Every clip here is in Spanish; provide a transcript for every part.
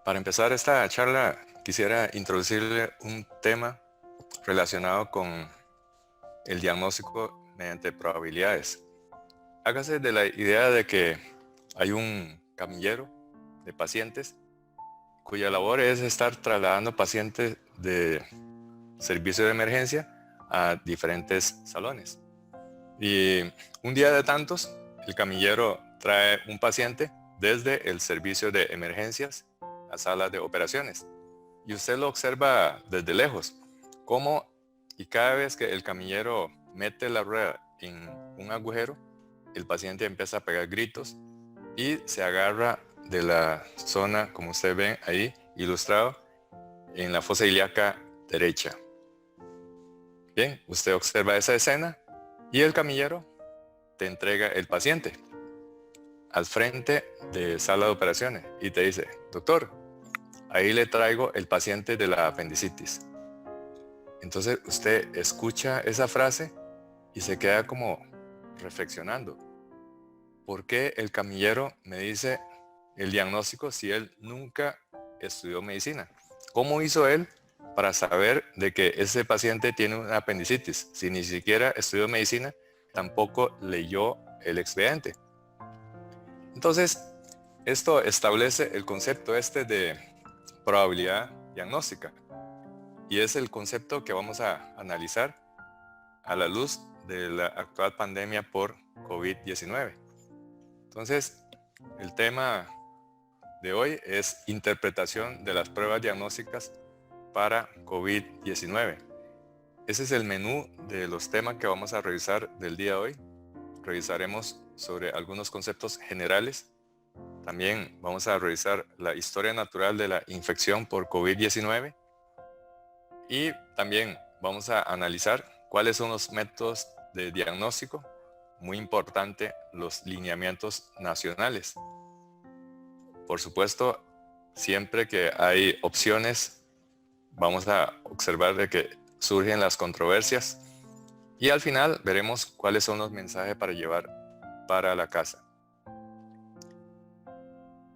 Para empezar esta charla, quisiera introducirle un tema relacionado con el diagnóstico mediante probabilidades. Hágase de la idea de que hay un camillero de pacientes cuya labor es estar trasladando pacientes de servicio de emergencia a diferentes salones. Y un día de tantos, el camillero trae un paciente desde el servicio de emergencias a sala de operaciones. Y usted lo observa desde lejos, cómo y cada vez que el camillero mete la rueda en un agujero, el paciente empieza a pegar gritos y se agarra de la zona, como usted ve ahí ilustrado, en la fosa ilíaca derecha. Bien, usted observa esa escena y el camillero te entrega el paciente al frente de sala de operaciones y te dice: doctor, ahí le traigo el paciente de la apendicitis. Entonces usted escucha esa frase y se queda como reflexionando. ¿Por qué el camillero me dice el diagnóstico si él nunca estudió medicina? ¿Cómo hizo él para saber de que ese paciente tiene una apendicitis si ni siquiera estudió medicina, tampoco leyó el expediente? Entonces, esto establece el concepto de probabilidad diagnóstica, y es el concepto que vamos a analizar a la luz de la actual pandemia por COVID-19. Entonces, el tema de hoy es interpretación de las pruebas diagnósticas para COVID-19. Ese es el menú de los temas que vamos a revisar del día de hoy. Revisaremos sobre algunos conceptos generales. También vamos a revisar la historia natural de la infección por COVID-19 y también vamos a analizar cuáles son los métodos de diagnóstico. Muy importante, los lineamientos nacionales. Por supuesto, siempre que hay opciones, vamos a observar de que surgen las controversias y al final veremos cuáles son los mensajes para llevar para la casa.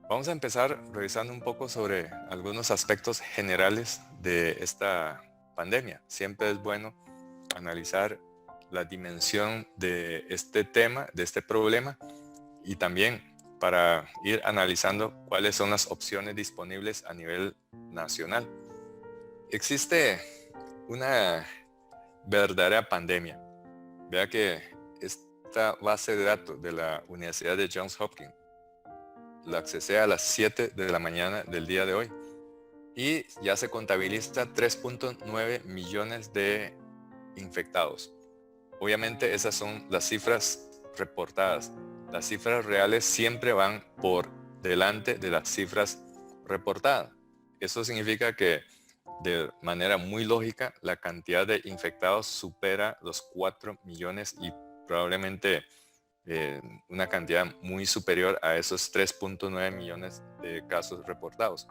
Vamos a empezar revisando un poco sobre algunos aspectos generales de esta pandemia. Siempre es bueno analizar la dimensión de este tema, de este problema, y también para ir analizando cuáles son las opciones disponibles a nivel nacional. Existe una verdadera pandemia. Vea que esta base de datos de la Universidad de Johns Hopkins la accesé a las 7 de la mañana del día de hoy y ya se contabiliza 3.9 millones de infectados. Obviamente esas son las cifras reportadas. Las cifras reales siempre van por delante de las cifras reportadas. Eso significa que de manera muy lógica la cantidad de infectados supera los 4 millones y probablemente una cantidad muy superior a esos 3.9 millones de casos reportados.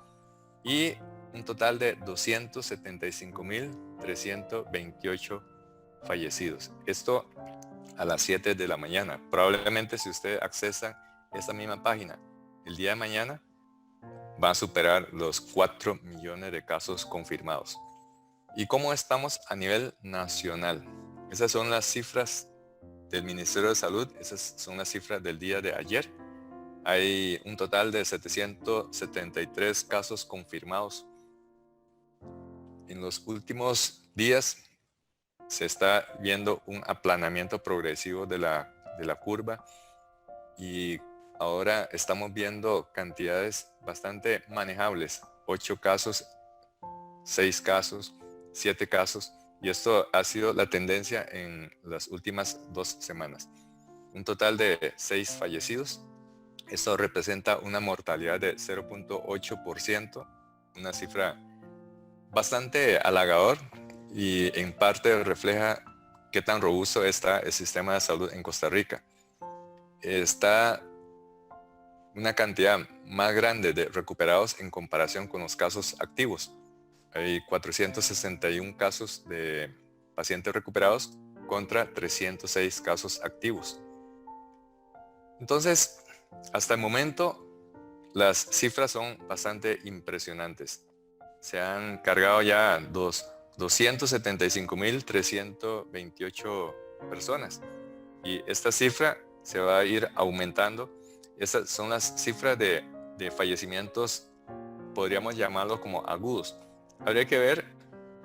Y un total de 275.328 fallecidos. Esto a las 7 de la mañana. Probablemente si usted accesa esta misma página el día de mañana, va a superar los 4 millones de casos confirmados. ¿Y cómo estamos a nivel nacional? Esas son las cifras del Ministerio de Salud. Esas son las cifras del día de ayer. Hay un total de 773 casos confirmados. En los últimos días se está viendo un aplanamiento progresivo de la curva y ahora estamos viendo cantidades bastante manejables. 8 casos, 6 casos, 7 casos. Y esto ha sido la tendencia en las últimas 2 semanas. Un total de 6 fallecidos. Esto representa una mortalidad de 0.8%, una cifra bastante halagador y en parte refleja qué tan robusto está el sistema de salud en Costa Rica. Está una cantidad más grande de recuperados en comparación con los casos activos. Hay 461 casos de pacientes recuperados contra 306 casos activos. Entonces, hasta el momento, las cifras son bastante impresionantes. Se han cargado ya 275.328 personas. Y esta cifra se va a ir aumentando. Estas son las cifras de fallecimientos, podríamos llamarlos como agudos. Habría que ver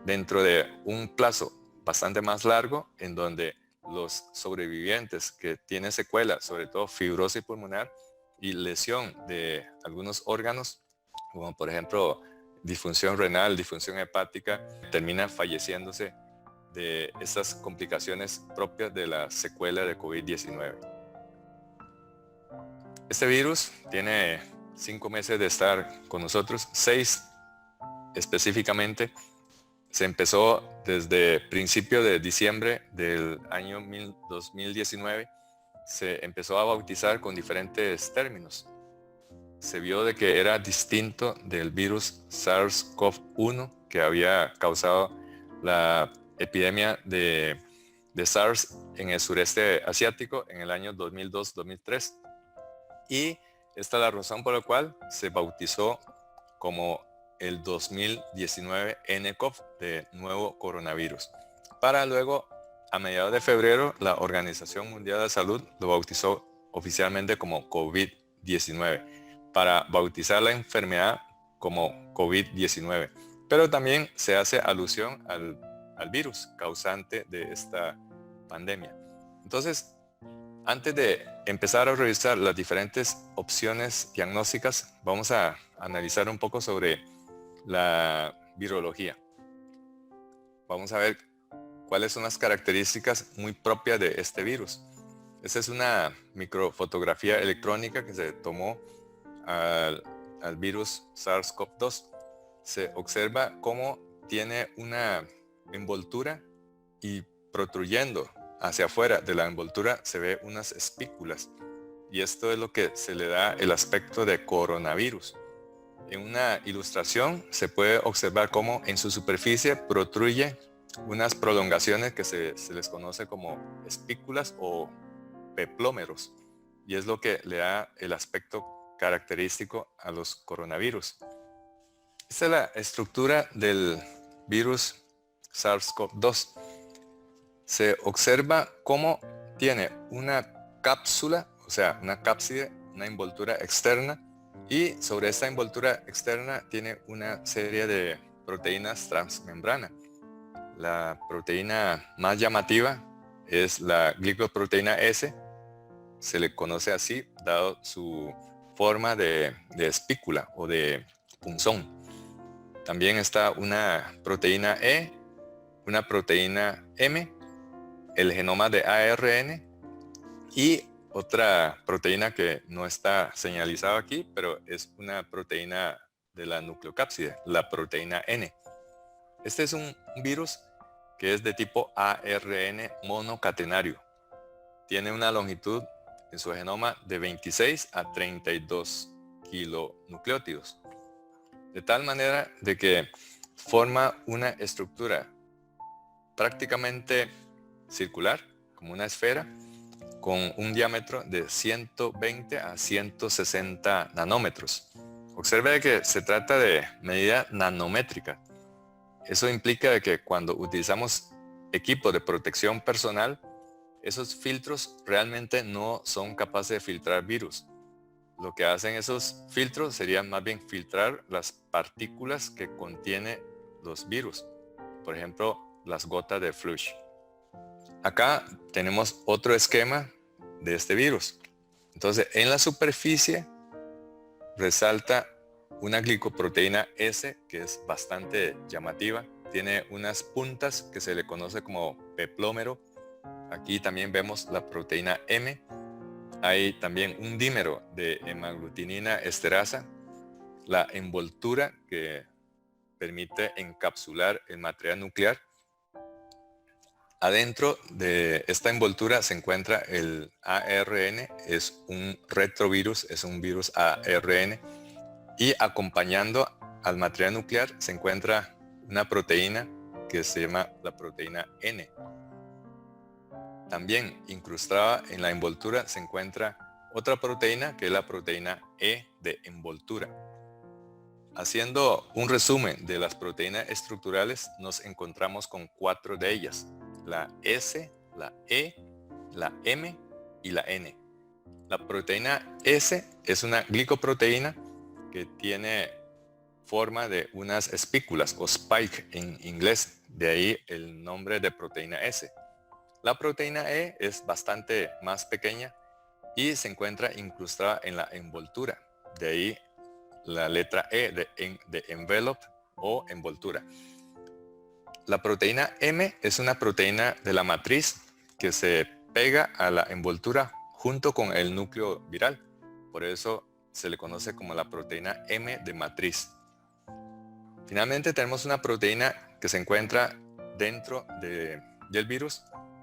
dentro de un plazo bastante más largo, en donde los sobrevivientes que tienen secuelas, sobre todo fibrosis pulmonar y lesión de algunos órganos, como por ejemplo disfunción renal, disfunción hepática, terminan falleciéndose de estas complicaciones propias de la secuela de COVID-19. Este virus tiene 5 meses de estar con nosotros, 6 específicamente. Se empezó desde principio de diciembre del año 2019. Se empezó a bautizar con diferentes términos. Se vio de que era distinto del virus SARS-CoV-1 que había causado la epidemia de SARS en el sureste asiático en el año 2002-2003. Y esta es la razón por la cual se bautizó como el 2019 nCoV, de nuevo coronavirus. Para luego, a mediados de febrero, la Organización Mundial de Salud lo bautizó oficialmente como COVID-19, para bautizar la enfermedad como COVID-19. Pero también se hace alusión al virus causante de esta pandemia. Entonces, antes de empezar a revisar las diferentes opciones diagnósticas, vamos a analizar un poco sobre la virología. Vamos a ver cuáles son las características muy propias de este virus. Esta es una microfotografía electrónica que se tomó al virus SARS-CoV-2. Se observa cómo tiene una envoltura y protruyendo hacia afuera de la envoltura se ve unas espículas. Y esto es lo que se le da el aspecto de coronavirus. En una ilustración se puede observar cómo en su superficie protruye unas prolongaciones que se les conoce como espículas o peplómeros, y es lo que le da el aspecto característico a los coronavirus. Esta es la estructura del virus SARS-CoV-2. Se observa cómo tiene una cápsula, o sea, una cápside, una envoltura externa, y sobre esta envoltura externa tiene una serie de proteínas transmembrana. La proteína más llamativa es la glicoproteína S. Se le conoce así dado su forma de espícula o de punzón. También está una proteína E, una proteína M, el genoma de ARN y otra proteína que no está señalizada aquí, pero es una proteína de la nucleocápside, la proteína N. Este es un virus que es de tipo ARN monocatenario. Tiene una longitud en su genoma de 26 a 32 kilonucleótidos. De tal manera de que forma una estructura prácticamente circular, como una esfera, con un diámetro de 120 a 160 nanómetros. Observe que se trata de medida nanométrica. Eso implica que cuando utilizamos equipos de protección personal, esos filtros realmente no son capaces de filtrar virus. Lo que hacen esos filtros sería más bien filtrar las partículas que contiene los virus. Por ejemplo, las gotas de Flush. Acá tenemos otro esquema de este virus. Entonces, en la superficie resalta una glicoproteína S que es bastante llamativa. Tiene unas puntas que se le conoce como peplómero. Aquí también vemos la proteína M. Hay también un dímero de hemaglutinina esterasa. La envoltura que permite encapsular el material nuclear. Adentro de esta envoltura se encuentra el ARN, es un retrovirus, es un virus ARN, y acompañando al material nuclear se encuentra una proteína que se llama la proteína N. También incrustada en la envoltura se encuentra otra proteína que es la proteína E de envoltura. Haciendo un resumen de las proteínas estructurales, nos encontramos con 4 de ellas: la S, la E, la M y la N. La proteína S es una glicoproteína que tiene forma de unas espículas o spike en inglés, de ahí el nombre de proteína S. La proteína E es bastante más pequeña y se encuentra incrustada en la envoltura, de ahí la letra E de envelope o envoltura. La proteína M es una proteína de la matriz que se pega a la envoltura junto con el núcleo viral. Por eso se le conoce como la proteína M de matriz. Finalmente tenemos una proteína que se encuentra dentro del virus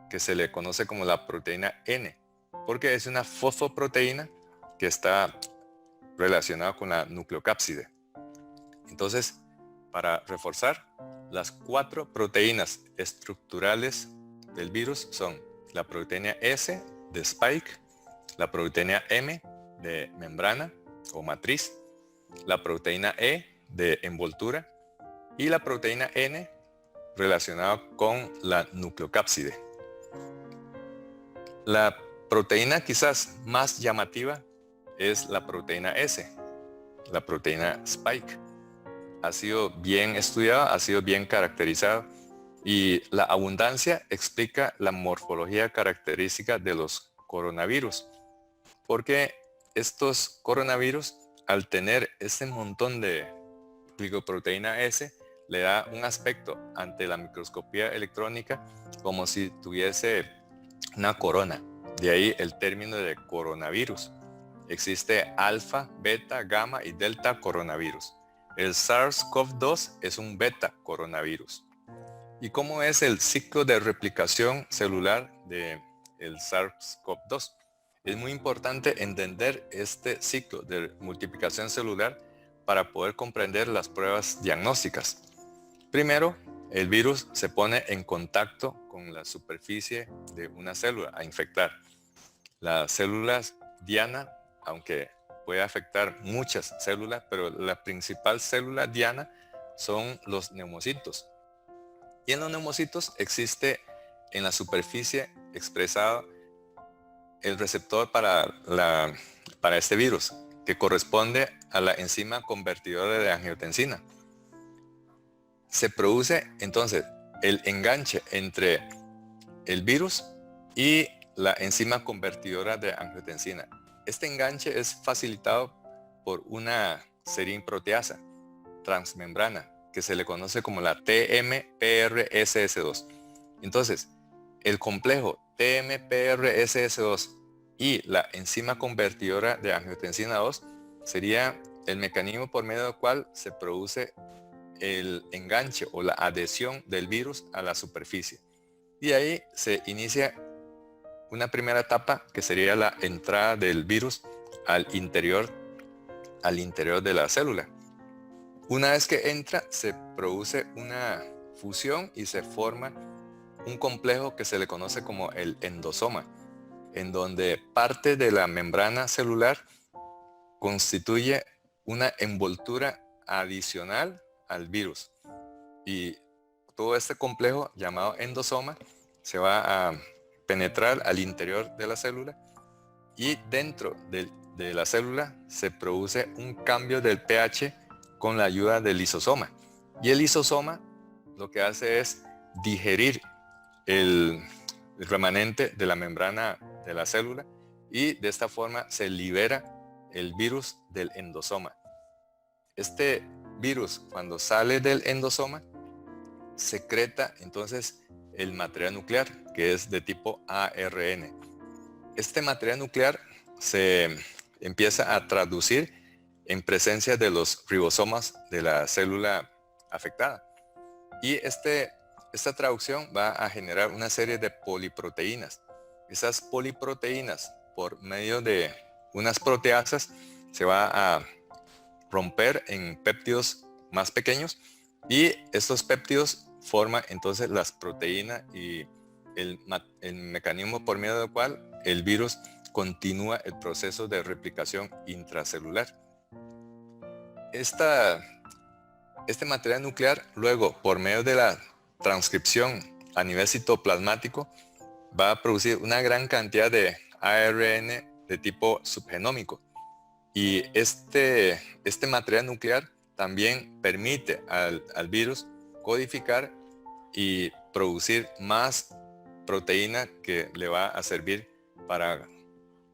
que se le conoce como la proteína N, porque es una fosfoproteína que está relacionada con la nucleocápside. Entonces, para reforzar, las 4 proteínas estructurales del virus son la proteína S de spike, la proteína M de membrana o matriz, la proteína E de envoltura y la proteína N relacionada con la nucleocápside. La proteína quizás más llamativa es la proteína S, la proteína spike. Ha sido bien estudiada, ha sido bien caracterizada y la abundancia explica la morfología característica de los coronavirus, porque estos coronavirus, al tener ese montón de glicoproteína S, le da un aspecto ante la microscopía electrónica como si tuviese una corona. De ahí el término de coronavirus. Existe alfa, beta, gamma y delta coronavirus. El SARS-CoV-2 es un beta coronavirus. ¿Y cómo es el ciclo de replicación celular del SARS-CoV-2? Es muy importante entender este ciclo de multiplicación celular para poder comprender las pruebas diagnósticas. Primero, el virus se pone en contacto con la superficie de una célula a infectar. Las células diana, aunque puede afectar muchas células, pero la principal célula diana son los neumocitos. Y en los neumocitos existe en la superficie expresado el receptor para este virus, que corresponde a la enzima convertidora de angiotensina. Se produce entonces el enganche entre el virus y la enzima convertidora de angiotensina. Este enganche es facilitado por una serina transmembrana que se le conoce como la TMPRSS2. Entonces, el complejo TMPRSS2 y la enzima convertidora de angiotensina 2 sería el mecanismo por medio del cual se produce el enganche o la adhesión del virus a la superficie. Y ahí se inicia una primera etapa que sería la entrada del virus al interior de la célula. Una vez que entra, se produce una fusión y se forma un complejo que se le conoce como el endosoma, en donde parte de la membrana celular constituye una envoltura adicional al virus. Y todo este complejo llamado endosoma se va a penetrar al interior de la célula y dentro de la célula se produce un cambio del pH con la ayuda del lisosoma. Y el lisosoma lo que hace es digerir el remanente de la membrana de la célula y de esta forma se libera el virus del endosoma. Este virus, cuando sale del endosoma, secreta entonces el material nuclear, que es de tipo ARN. Este material nuclear se empieza a traducir en presencia de los ribosomas de la célula afectada. Y esta traducción va a generar una serie de poliproteínas. Esas poliproteínas, por medio de unas proteasas, se va a romper en péptidos más pequeños y estos péptidos forman entonces las proteínas y el mecanismo por medio del cual el virus continúa el proceso de replicación intracelular. Este material nuclear luego, por medio de la transcripción a nivel citoplasmático, va a producir una gran cantidad de ARN de tipo subgenómico. Y este material nuclear también permite al virus codificar y producir más proteína que le va a servir para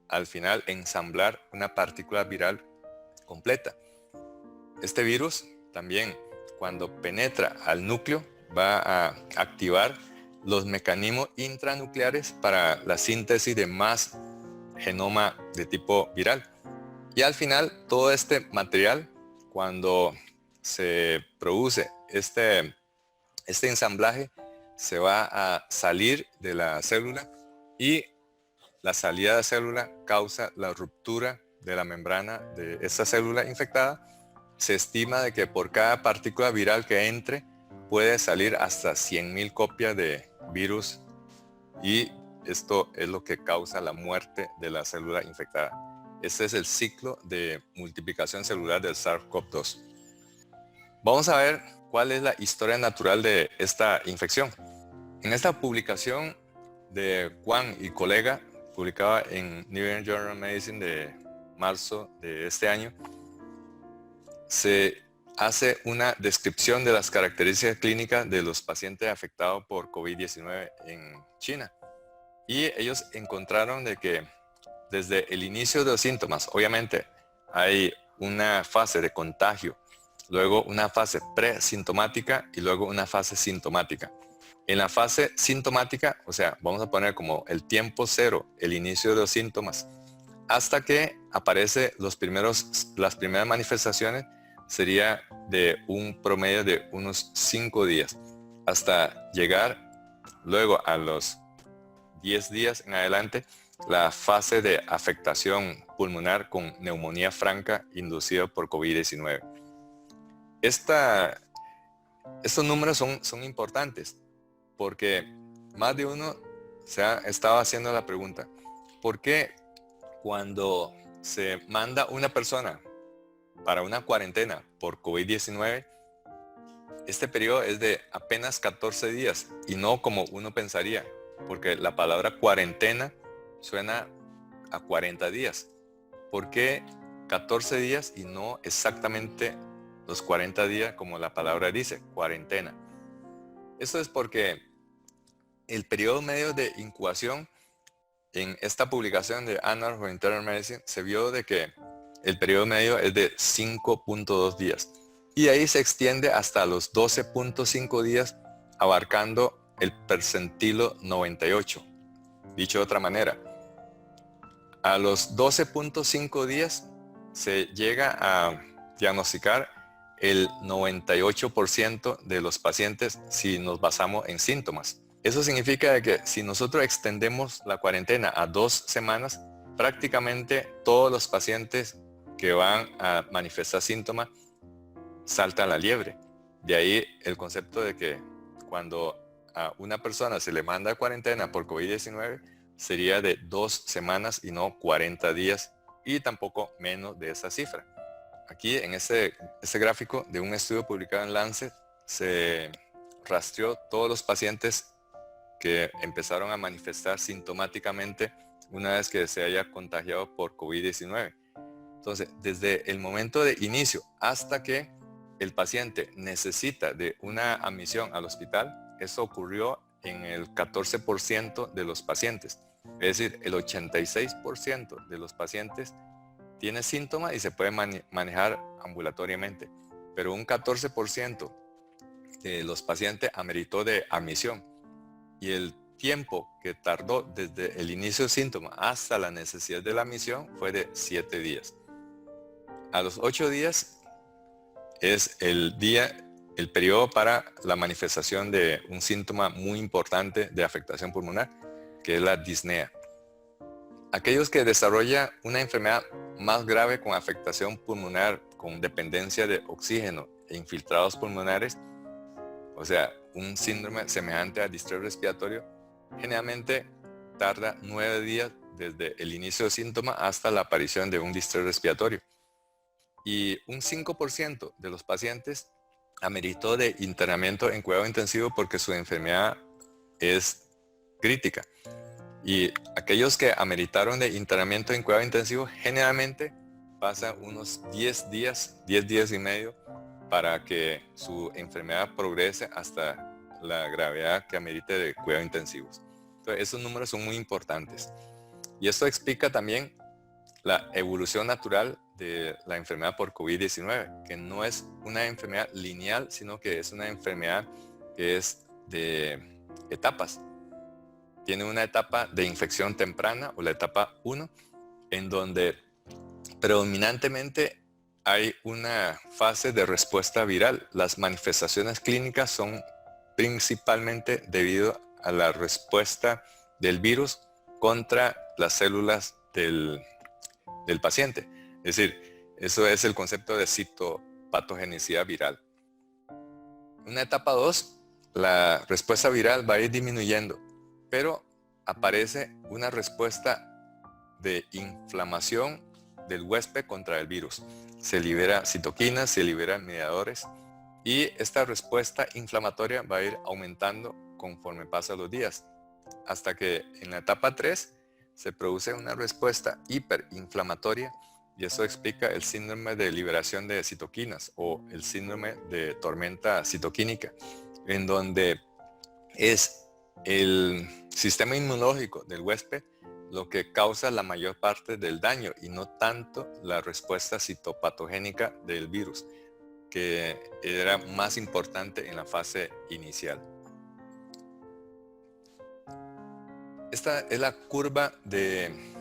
al final ensamblar una partícula viral completa. Este virus también, cuando penetra al núcleo, va a activar los mecanismos intranucleares para la síntesis de más genoma de tipo viral. Y al final, todo este material, cuando se produce este ensamblaje, se va a salir de la célula y la salida de la célula causa la ruptura de la membrana de esta célula infectada. Se estima de que por cada partícula viral que entre puede salir hasta 100.000 copias de virus, y esto es lo que causa la muerte de la célula infectada. Este es el ciclo de multiplicación celular del SARS-CoV-2. Vamos a ver cuál es la historia natural de esta infección. En esta publicación de Juan y colega, publicada en New England Journal of Medicine de marzo de este año, se hace una descripción de las características clínicas de los pacientes afectados por COVID-19 en China. Y ellos encontraron de que desde el inicio de los síntomas, obviamente hay una fase de contagio, luego una fase presintomática y luego una fase sintomática. En la fase sintomática, o sea, vamos a poner como el tiempo cero, el inicio de los síntomas, hasta que aparece las primeras manifestaciones, sería de un promedio de unos 5 días, hasta llegar luego a los 10 días en adelante, la fase de afectación pulmonar con neumonía franca inducida por COVID-19. Estos números son importantes porque más de uno se ha estado haciendo la pregunta: ¿por qué cuando se manda una persona para una cuarentena por COVID-19, este periodo es de apenas 14 días y no como uno pensaría? Porque la palabra cuarentena suena a 40 días. ¿Por qué 14 días y no exactamente los 40 días como la palabra dice, cuarentena? Esto es porque el periodo medio de incubación en esta publicación de Annals of Internal Medicine se vio de que el periodo medio es de 5.2 días. Y ahí se extiende hasta los 12.5 días, abarcando el percentilo 98. Dicho de otra manera, a los 12.5 días se llega a diagnosticar el 98% de los pacientes si nos basamos en síntomas. Eso significa que si nosotros extendemos la cuarentena a 2 semanas, prácticamente todos los pacientes que van a manifestar síntomas saltan la liebre. De ahí el concepto de que cuando a una persona se le manda a cuarentena por COVID-19 sería de 2 semanas y no 40 días, y tampoco menos de esa cifra. Aquí en este gráfico de un estudio publicado en Lancet se rastreó todos los pacientes que empezaron a manifestar sintomáticamente una vez que se haya contagiado por COVID-19. Entonces, desde el momento de inicio hasta que el paciente necesita de una admisión al hospital, eso ocurrió en el 14% de los pacientes. Es decir, el 86% de los pacientes tiene síntomas y se puede manejar ambulatoriamente, pero un 14% de los pacientes ameritó de admisión, y el tiempo que tardó desde el inicio del síntoma hasta la necesidad de la admisión fue de 7 días. A los 8 días es el periodo para la manifestación de un síntoma muy importante de afectación pulmonar, que es la disnea. Aquellos que desarrollan una enfermedad más grave con afectación pulmonar, con dependencia de oxígeno e infiltrados pulmonares, o sea, un síndrome semejante a distrés respiratorio, generalmente tarda 9 días desde el inicio de síntomas hasta la aparición de un distrés respiratorio. Y un 5% de los pacientes ameritó de internamiento en cuidado intensivo porque su enfermedad es crítica. Y aquellos que ameritaron de internamiento en cuidado intensivo generalmente pasan unos 10 días y medio para que su enfermedad progrese hasta la gravedad que amerite de cuidado intensivos. Entonces, esos números son muy importantes. Y esto explica también la evolución natural de la enfermedad por COVID-19, que no es una enfermedad lineal, sino que es una enfermedad que es de etapas. Tiene una etapa de infección temprana o la etapa 1, en donde predominantemente hay una fase de respuesta viral. Las manifestaciones clínicas son principalmente debido a la respuesta del virus contra las células del paciente. Es decir, eso es el concepto de citopatogenicidad viral. En una etapa 2, la respuesta viral va a ir disminuyendo, pero aparece una respuesta de inflamación del huésped contra el virus. Se libera citoquinas, se liberan mediadores y esta respuesta inflamatoria va a ir aumentando conforme pasan los días, hasta que en la etapa 3 se produce una respuesta hiperinflamatoria y eso explica el síndrome de liberación de citoquinas o el síndrome de tormenta citoquínica, en donde es el sistema inmunológico del huésped lo que causa la mayor parte del daño y no tanto la respuesta citopatogénica del virus, que era más importante en la fase inicial. Esta es la curva de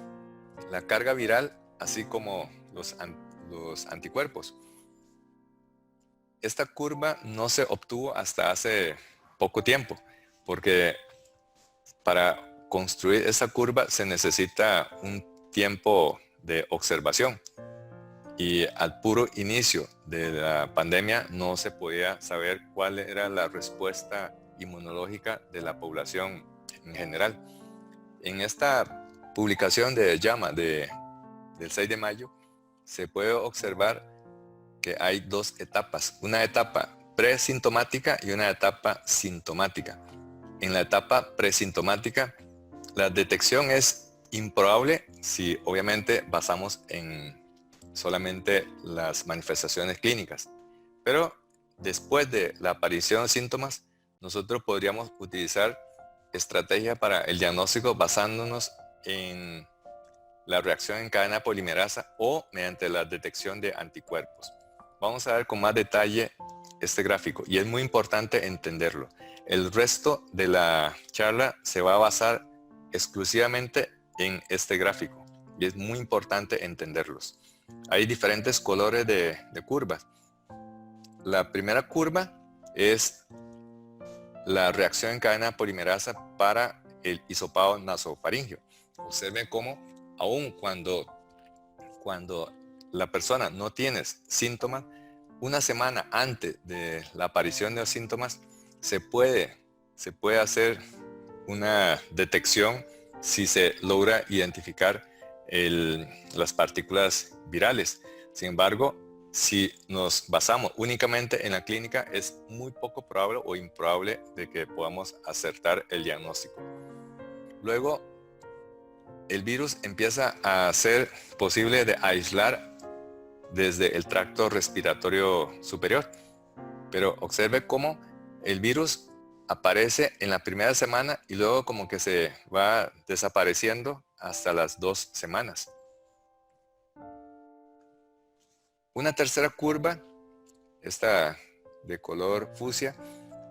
la carga viral, así como los anticuerpos. Esta curva no se obtuvo hasta hace poco tiempo, porque para construir esa curva se necesita un tiempo de observación. Y al puro inicio de la pandemia no se podía saber cuál era la respuesta inmunológica de la población en general. En esta publicación de JAMA del 6 de mayo se puede observar que hay dos etapas, una etapa presintomática y una etapa sintomática. En la etapa presintomática, la detección es improbable si obviamente basamos en solamente las manifestaciones clínicas. Pero después de la aparición de síntomas, nosotros podríamos utilizar estrategias para el diagnóstico basándonos en la reacción en cadena polimerasa o mediante la detección de anticuerpos. Vamos a ver con más detalle este gráfico y es muy importante entenderlo. El resto de la charla se va a basar exclusivamente en este gráfico y es muy importante entenderlos. Hay diferentes colores de curvas. La primera curva es la reacción en cadena polimerasa para el hisopado nasofaringeo. Observen cómo aun cuando la persona no tiene síntomas, una semana antes de la aparición de los síntomas se puede hacer una detección si se logra identificar las partículas virales. Sin embargo, si nos basamos únicamente en la clínica, es muy poco probable o improbable de que podamos acertar el diagnóstico. Luego, el virus empieza a ser posible de aislar desde el tracto respiratorio superior. Pero observe cómo el virus aparece en la primera semana y luego como que se va desapareciendo hasta las 2 semanas. Una tercera curva, esta de color fucsia,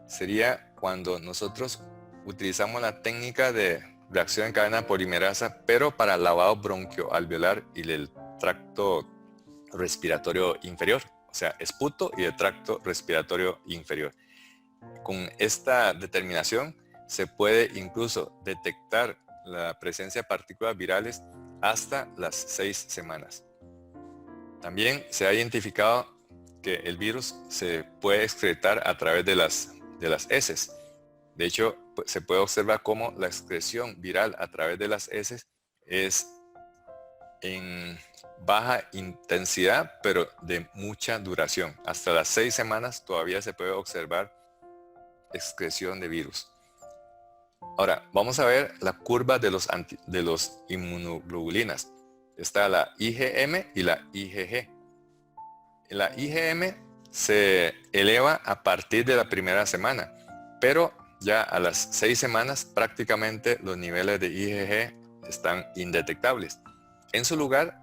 sería cuando nosotros utilizamos la técnica de reacción en cadena polimerasa, pero para lavado bronquioalveolar y el tracto respiratorio inferior, o sea, esputo y el tracto respiratorio inferior. Con esta determinación se puede incluso detectar la presencia de partículas virales hasta las 6 semanas. También se ha identificado que el virus se puede excretar a través de las heces. De hecho, se puede observar cómo la excreción viral a través de las heces es en baja intensidad, pero de mucha duración. Hasta las 6 semanas todavía se puede observar excreción de virus. Ahora, vamos a ver la curva de los inmunoglobulinas. Está la IgM y la IgG. La IgM se eleva a partir de la primera semana, pero ya a las 6 semanas prácticamente los niveles de IgG están indetectables. En su lugar,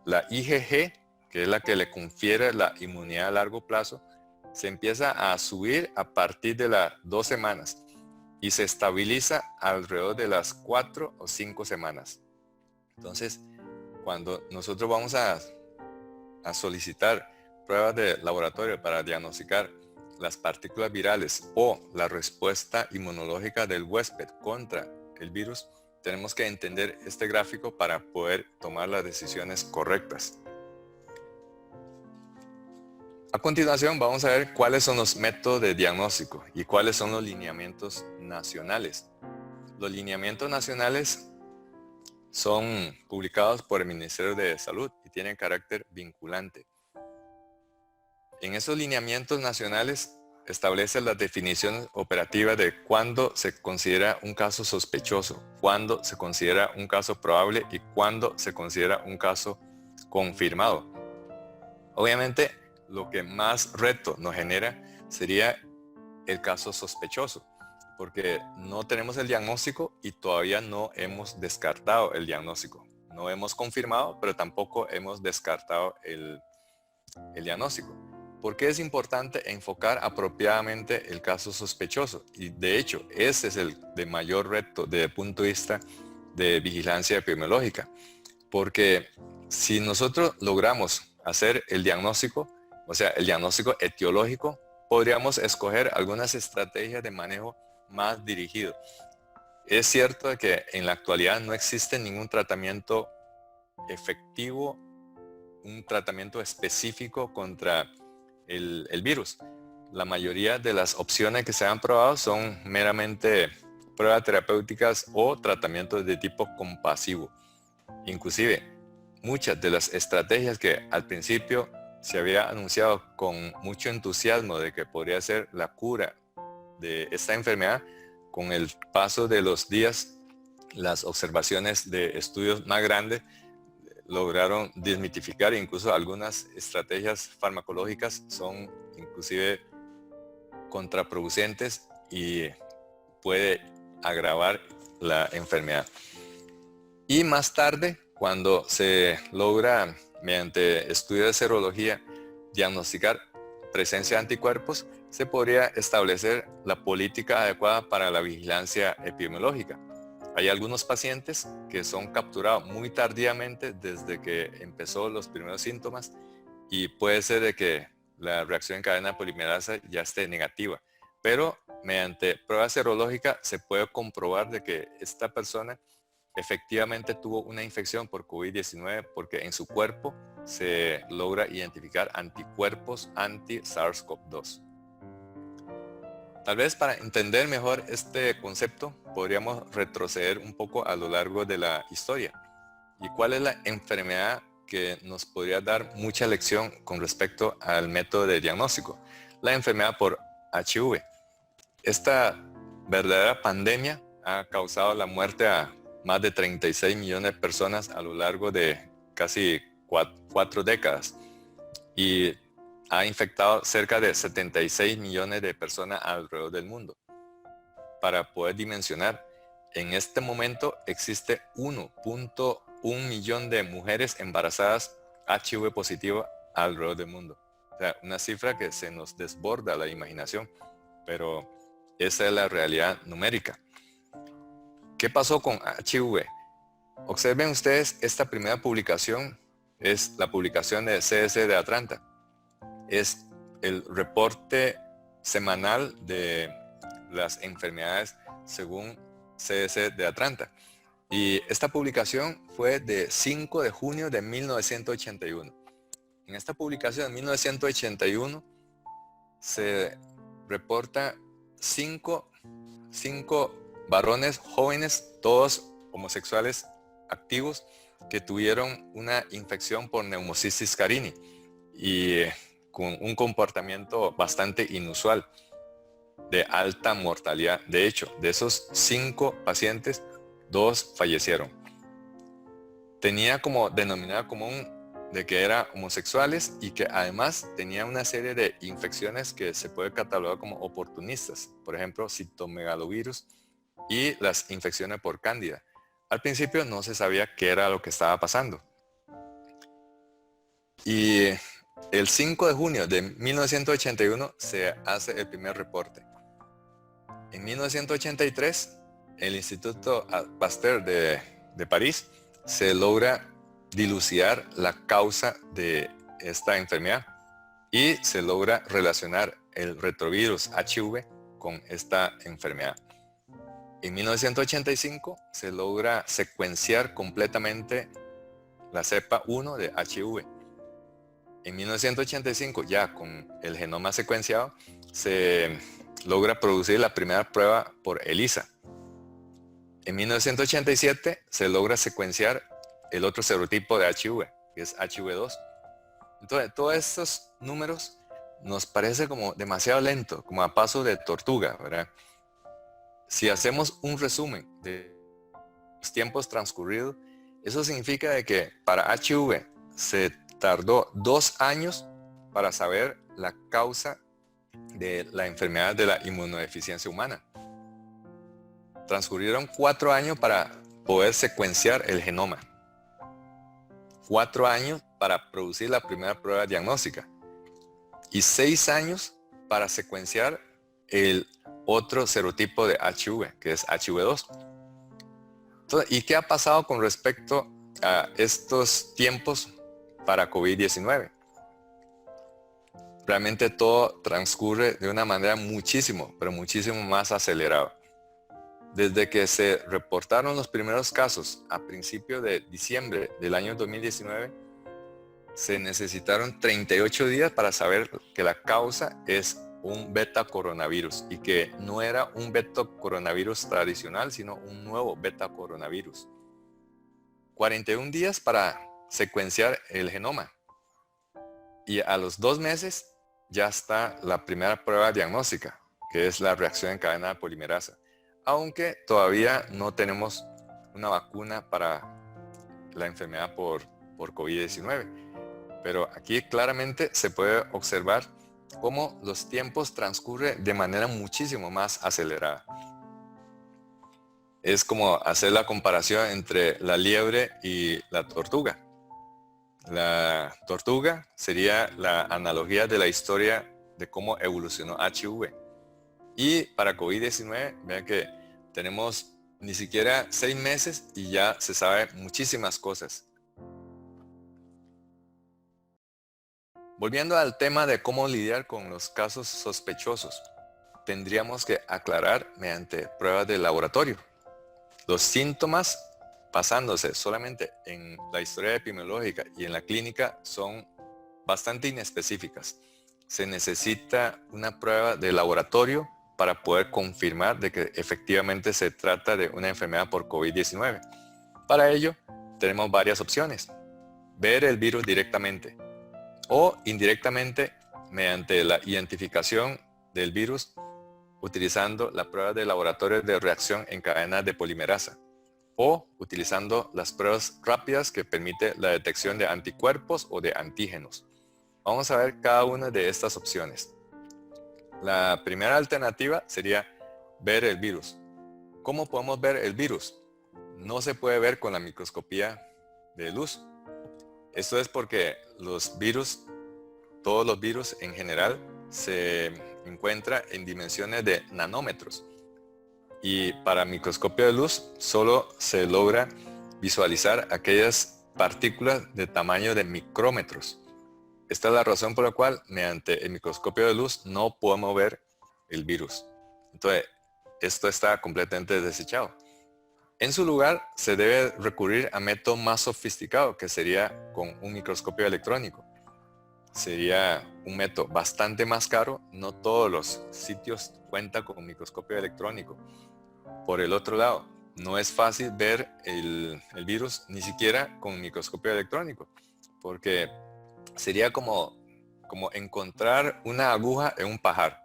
la IgG, que es la que le confiere la inmunidad a largo plazo, se empieza a subir a partir de las 2 semanas y se estabiliza alrededor de las 4 o 5 semanas. Entonces, cuando nosotros vamos a solicitar pruebas de laboratorio para diagnosticar las partículas virales o la respuesta inmunológica del huésped contra el virus, tenemos que entender este gráfico para poder tomar las decisiones correctas. A continuación vamos a ver cuáles son los métodos de diagnóstico y cuáles son los lineamientos nacionales. Los lineamientos nacionales son publicados por el Ministerio de Salud y tienen carácter vinculante. En esos lineamientos nacionales establece las definiciones operativas de cuándo se considera un caso sospechoso, cuándo se considera un caso probable y cuándo se considera un caso confirmado. Obviamente, lo que más reto nos genera sería el caso sospechoso, porque no tenemos el diagnóstico y todavía no hemos descartado el diagnóstico. No hemos confirmado, pero tampoco hemos descartado el diagnóstico. ¿Por qué es importante enfocar apropiadamente el caso sospechoso? Y de hecho, ese es el de mayor reto desde el punto de vista de vigilancia epidemiológica. Porque si nosotros logramos hacer el diagnóstico, o sea, el diagnóstico etiológico, podríamos escoger algunas estrategias de manejo más dirigido. Es cierto que en la actualidad no existe ningún tratamiento efectivo, un tratamiento específico contra el virus. La mayoría de las opciones que se han probado son meramente pruebas terapéuticas o tratamientos de tipo compasivo. Inclusive, muchas de las estrategias que al principio se había anunciado con mucho entusiasmo de que podría ser la cura de esta enfermedad, con el paso de los días, las observaciones de estudios más grandes lograron desmitificar, incluso algunas estrategias farmacológicas son inclusive contraproducentes y puede agravar la enfermedad. Y más tarde, cuando se logra mediante estudios de serología diagnosticar presencia de anticuerpos, se podría establecer la política adecuada para la vigilancia epidemiológica. Hay algunos pacientes que son capturados muy tardíamente desde que empezó los primeros síntomas y puede ser de que la reacción en cadena polimerasa ya esté negativa. Pero mediante prueba serológica se puede comprobar de que esta persona efectivamente tuvo una infección por COVID-19 porque en su cuerpo se logra identificar anticuerpos anti-SARS-CoV-2. Tal vez para entender mejor este concepto podríamos retroceder un poco a lo largo de la historia. ¿Y cuál es la enfermedad que nos podría dar mucha lección con respecto al método de diagnóstico? La enfermedad por HIV. Esta verdadera pandemia ha causado la muerte a más de 36 millones de personas a lo largo de casi 4 décadas y ha infectado cerca de 76 millones de personas alrededor del mundo. Para poder dimensionar, en este momento existe 1.1 millón de mujeres embarazadas HIV positivo alrededor del mundo. O sea, una cifra que se nos desborda la imaginación, pero esa es la realidad numérica. ¿Qué pasó con HIV? Observen ustedes, esta primera publicación es la publicación de CDC de Atlanta. Es el reporte semanal de las enfermedades según CDC de Atlanta. Y esta publicación fue de 5 de junio de 1981. En esta publicación de 1981 se reporta 5 varones jóvenes, todos homosexuales, activos que tuvieron una infección por Pneumocystis carini y con un comportamiento bastante inusual de alta mortalidad. De hecho, de esos 5 pacientes, 2 fallecieron. Tenía como denominador común de que eran homosexuales y que además tenía una serie de infecciones que se puede catalogar como oportunistas, por ejemplo, citomegalovirus y las infecciones por cándida. Al principio no se sabía qué era lo que estaba pasando. Y el 5 de junio de 1981 se hace el primer reporte. En 1983, el Instituto Pasteur de París se logra dilucidar la causa de esta enfermedad y se logra relacionar el retrovirus HIV con esta enfermedad. En 1985 se logra secuenciar completamente la cepa 1 de HIV. En 1985, ya con el genoma secuenciado, se logra producir la primera prueba por ELISA. En 1987 se logra secuenciar el otro serotipo de HIV, que es HIV2. Entonces, todos estos números nos parece como demasiado lento, como a paso de tortuga, ¿verdad? Si hacemos un resumen de los tiempos transcurridos, eso significa de que para HIV se tardó 2 años para saber la causa de la enfermedad de la inmunodeficiencia humana. Transcurrieron 4 años para poder secuenciar el genoma. 4 años para producir la primera prueba diagnóstica. Y 6 años para secuenciar el otro serotipo de HIV, que es HIV2. Entonces, ¿y qué ha pasado con respecto a estos tiempos para COVID-19? Realmente todo transcurre de una manera muchísimo, pero muchísimo más acelerada. Desde que se reportaron los primeros casos a principios de diciembre del año 2019, se necesitaron 38 días para saber que la causa es un beta coronavirus y que no era un beta coronavirus tradicional, sino un nuevo beta coronavirus. 41 días para secuenciar el genoma. Y a los 2 meses ya está la primera prueba diagnóstica, que es la reacción en cadena de polimerasa. Aunque todavía no tenemos una vacuna para la enfermedad por COVID-19. Pero aquí claramente se puede observar cómo los tiempos transcurren de manera muchísimo más acelerada. Es como hacer la comparación entre la liebre y la tortuga. La tortuga sería la analogía de la historia de cómo evolucionó HIV. Y para COVID-19, vean que tenemos ni siquiera 6 meses y ya se sabe muchísimas cosas. Volviendo al tema de cómo lidiar con los casos sospechosos, tendríamos que aclarar mediante pruebas de laboratorio. Los síntomas basándose solamente en la historia epidemiológica y en la clínica son bastante inespecíficas. Se necesita una prueba de laboratorio para poder confirmar de que efectivamente se trata de una enfermedad por COVID-19. Para ello, tenemos varias opciones. Ver el virus directamente o indirectamente mediante la identificación del virus utilizando la prueba de laboratorio de reacción en cadena de polimerasa o utilizando las pruebas rápidas que permite la detección de anticuerpos o de antígenos. Vamos a ver cada una de estas opciones. La primera alternativa sería ver el virus. ¿Cómo podemos ver el virus? No se puede ver con la microscopía de luz. Esto es porque los virus, todos los virus en general, se encuentran en dimensiones de nanómetros. Y para microscopio de luz solo se logra visualizar aquellas partículas de tamaño de micrómetros. Esta es la razón por la cual mediante el microscopio de luz no podemos ver el virus. Entonces, esto está completamente desechado. En su lugar, se debe recurrir a método más sofisticado, que sería con un microscopio electrónico. Sería un método bastante más caro. No todos los sitios cuentan con un microscopio electrónico. Por el otro lado, no es fácil ver el virus ni siquiera con microscopio electrónico, porque sería como encontrar una aguja en un pajar.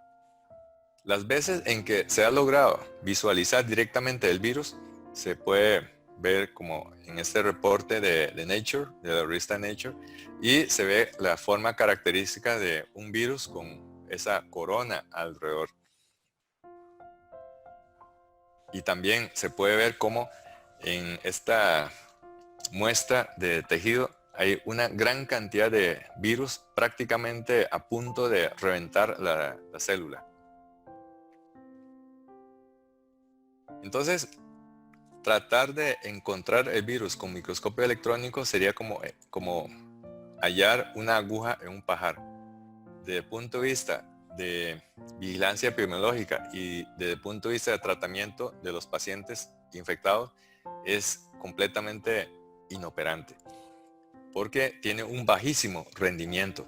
Las veces en que se ha logrado visualizar directamente el virus, se puede ver como en este reporte de Nature, de la revista Nature, y se ve la forma característica de un virus con esa corona alrededor. Y también se puede ver cómo en esta muestra de tejido hay una gran cantidad de virus prácticamente a punto de reventar la célula. Entonces, tratar de encontrar el virus con microscopio electrónico sería como hallar una aguja en un pajar. Desde el punto de vista de vigilancia epidemiológica y desde el punto de vista de tratamiento de los pacientes infectados, es completamente inoperante, porque tiene un bajísimo rendimiento,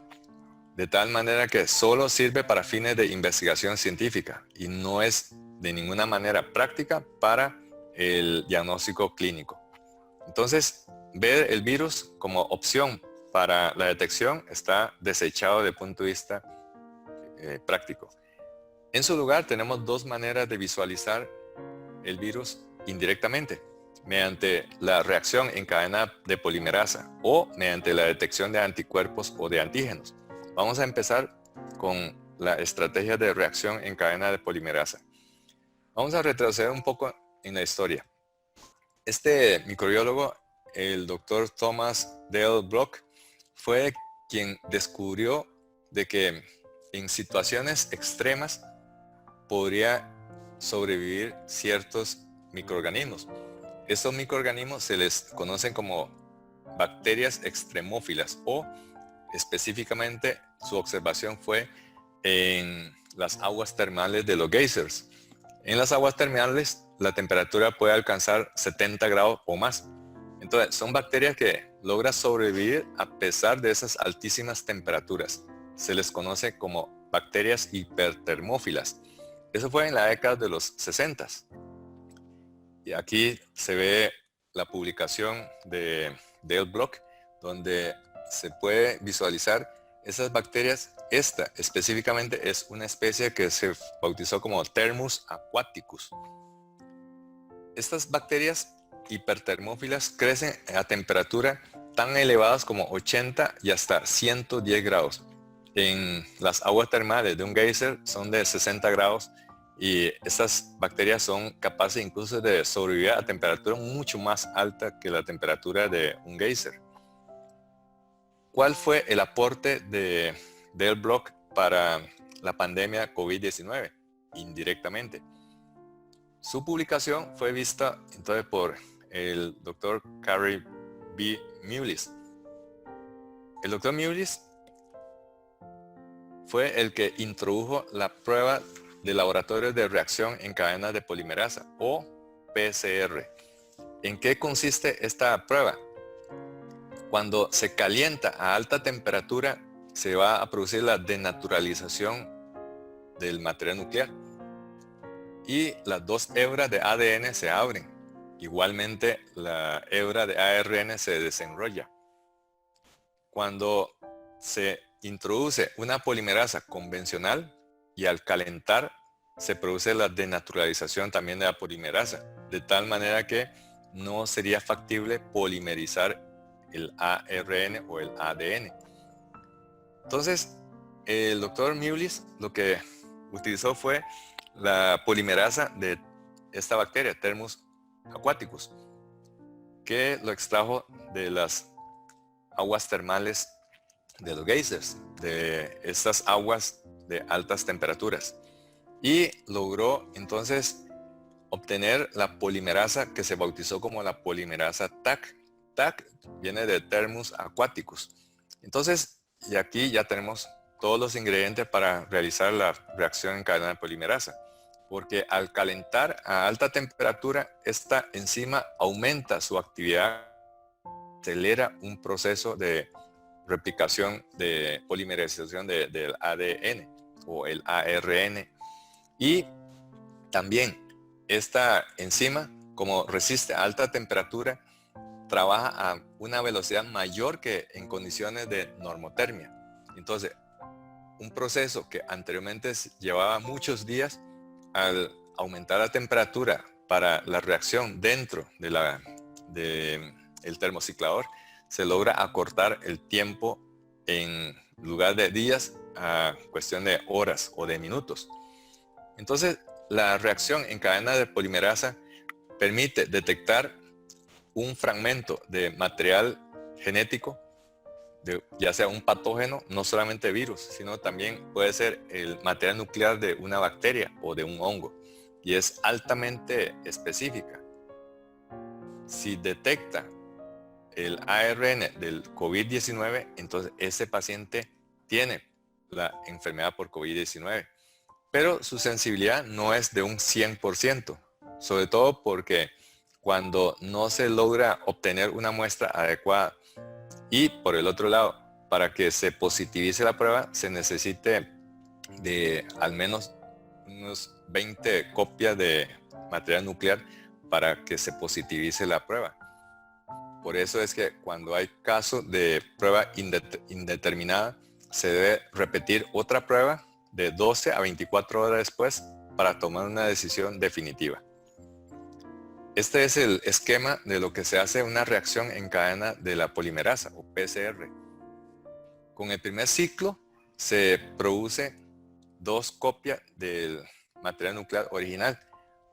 de tal manera que solo sirve para fines de investigación científica y no es de ninguna manera práctica para el diagnóstico clínico. Entonces, ver el virus como opción para la detección está desechado desde el punto de vista práctico. En su lugar, tenemos dos maneras de visualizar el virus indirectamente, mediante la reacción en cadena de polimerasa o mediante la detección de anticuerpos o de antígenos. Vamos a empezar con la estrategia de reacción en cadena de polimerasa. Vamos a retroceder un poco en la historia. Este microbiólogo, el doctor Thomas Dale Bloch, fue quien descubrió de que en situaciones extremas podría sobrevivir ciertos microorganismos. Estos microorganismos se les conocen como bacterias extremófilas, o específicamente su observación fue en las aguas termales de los geysers. En las aguas termales la temperatura puede alcanzar 70 grados o más. Entonces son bacterias que logran sobrevivir a pesar de esas altísimas temperaturas. Se les conoce como bacterias hipertermófilas. Eso fue en la década de los 60. Y aquí se ve la publicación de Dale Bloch, donde se puede visualizar esas bacterias. Esta específicamente es una especie que se bautizó como Thermus aquaticus. Estas bacterias hipertermófilas crecen a temperatura tan elevadas como 80 y hasta 110 grados. En las aguas termales de un geyser son de 60 grados y estas bacterias son capaces incluso de sobrevivir a temperatura mucho más alta que la temperatura de un geyser. ¿Cuál fue el aporte de Dale Bloch para la pandemia COVID-19? Indirectamente. Su publicación fue vista entonces por el doctor Carey B. Mullis. El doctor Mullis fue el que introdujo la prueba de laboratorio de reacción en cadena de polimerasa, o PCR. ¿En qué consiste esta prueba? Cuando se calienta a alta temperatura, se va a producir la denaturalización del material nuclear y las dos hebras de ADN se abren. Igualmente, la hebra de ARN se desenrolla. Cuando se introduce una polimerasa convencional y al calentar se produce la denaturalización también de la polimerasa, de tal manera que no sería factible polimerizar el ARN o el ADN. Entonces, el doctor Mullis lo que utilizó fue la polimerasa de esta bacteria, Thermus aquaticus, que lo extrajo de las aguas termales de los geysers, de estas aguas de altas temperaturas, y logró entonces obtener la polimerasa que se bautizó como la polimerasa TAC. TAC viene de Thermus aquaticus. Entonces, y aquí ya tenemos todos los ingredientes para realizar la reacción en cadena de polimerasa, porque al calentar a alta temperatura, esta enzima aumenta su actividad, acelera un proceso de replicación de polimerización del ADN o el ARN, y también esta enzima como resiste a alta temperatura, trabaja a una velocidad mayor que en condiciones de normotermia. Entonces, un proceso que anteriormente llevaba muchos días, al aumentar la temperatura para la reacción dentro de el termociclador, se logra acortar el tiempo en lugar de días a cuestión de horas o de minutos. Entonces, la reacción en cadena de polimerasa permite detectar un fragmento de material genético, ya sea un patógeno, no solamente virus, sino también puede ser el material nuclear de una bacteria o de un hongo, y es altamente específica. Si detecta el ARN del COVID-19, entonces ese paciente tiene la enfermedad por COVID-19. Pero su sensibilidad no es de un 100%, sobre todo porque cuando no se logra obtener una muestra adecuada, y por el otro lado, para que se positivice la prueba, se necesite de al menos unos 20 copias de material nuclear para que se positivice la prueba. Por eso es que cuando hay casos de prueba indeterminada, se debe repetir otra prueba de 12 a 24 horas después para tomar una decisión definitiva. Este es el esquema de lo que se hace una reacción en cadena de la polimerasa o PCR. Con el primer ciclo se produce 2 copias del material nuclear original.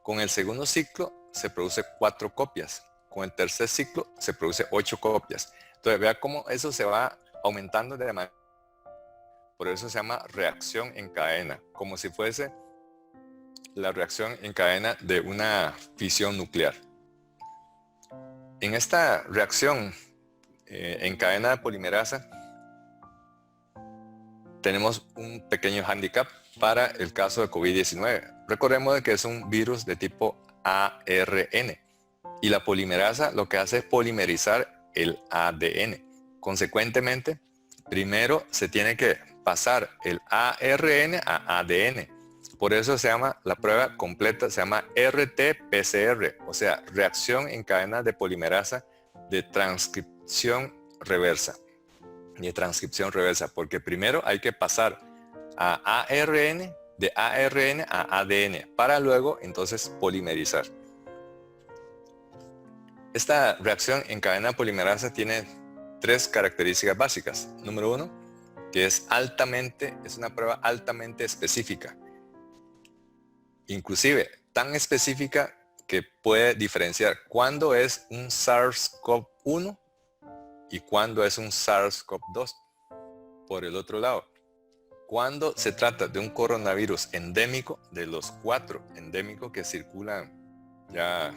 Con el segundo ciclo se produce 4 copias. Con el tercer ciclo se produce 8 copias. Entonces vea cómo eso se va aumentando de manera. Por eso se llama reacción en cadena, como si fuese la reacción en cadena de una fisión nuclear. En esta reacción en cadena de polimerasa tenemos un pequeño hándicap para el caso de COVID-19. Recordemos que es un virus de tipo ARN y la polimerasa lo que hace es polimerizar el ADN. Consecuentemente, primero se tiene que pasar el ARN a ADN. Por eso se llama, la prueba completa se llama RT-PCR, o sea, reacción en cadena de polimerasa de transcripción reversa. Porque primero hay que pasar a ARN, de ARN a ADN, para luego entonces polimerizar. Esta reacción en cadena polimerasa tiene 3 características básicas. Número 1, que es una prueba altamente específica. Inclusive tan específica que puede diferenciar cuándo es un SARS-CoV-1 y cuándo es un SARS-CoV-2. Por el otro lado, cuando se trata de un coronavirus endémico, de los 4 endémicos que circulan ya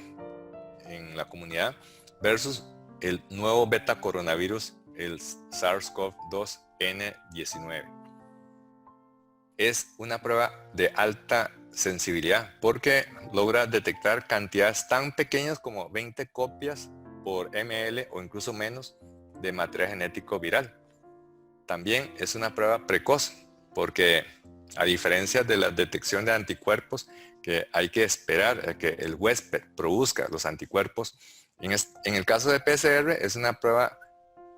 en la comunidad, versus el nuevo beta coronavirus, el SARS-CoV-2 N19. Es una prueba de alta sensibilidad porque logra detectar cantidades tan pequeñas como 20 copias por ml o incluso menos de material genético viral. También es una prueba precoz porque, a diferencia de la detección de anticuerpos, que hay que esperar a que el huésped produzca los anticuerpos, en el caso de PCR es una prueba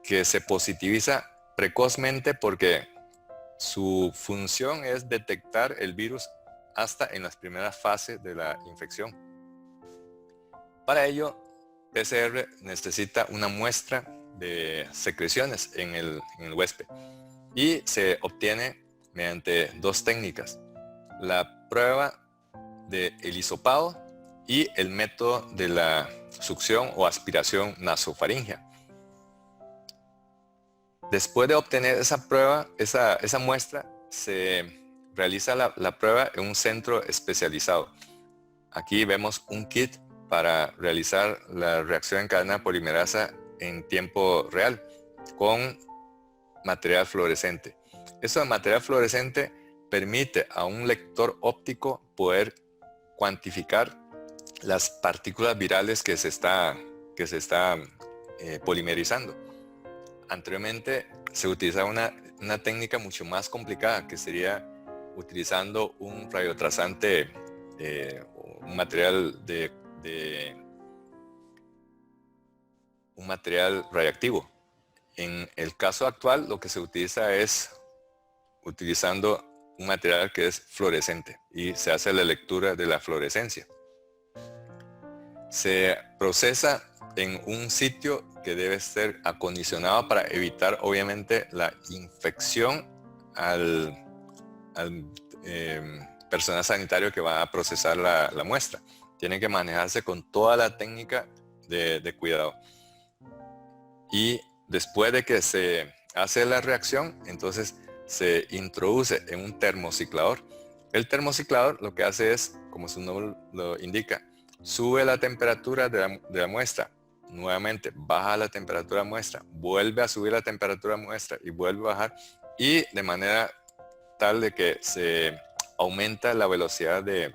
que se positiviza precozmente porque su función es detectar el virus hasta en las primeras fases de la infección. Para ello, PCR necesita una muestra de secreciones en el huésped y se obtiene mediante 2 técnicas: la prueba del hisopado y el método de la succión o aspiración nasofaringea. Después de obtener esa prueba, esa muestra, se realiza la prueba en un centro especializado. Aquí vemos un kit para realizar la reacción en cadena polimerasa en tiempo real con material fluorescente. Eso de material fluorescente permite a un lector óptico poder cuantificar las partículas virales que se está polimerizando. Anteriormente se utilizaba una técnica mucho más complicada, que sería utilizando un radiotrazante, un material de un material radiactivo. En el caso actual, lo que se utiliza es utilizando un material que es fluorescente y se hace la lectura de la fluorescencia. Se procesa en un sitio que debe ser acondicionado para evitar obviamente la infección al personal sanitario que va a procesar la muestra. Tiene que manejarse con toda la técnica de cuidado. Y después de que se hace la reacción, entonces se introduce en un termociclador. El termociclador lo que hace es, como su nombre lo indica, sube la temperatura de la muestra, nuevamente baja la temperatura muestra, vuelve a subir la temperatura muestra y vuelve a bajar, y de manera tal de que se aumenta la velocidad de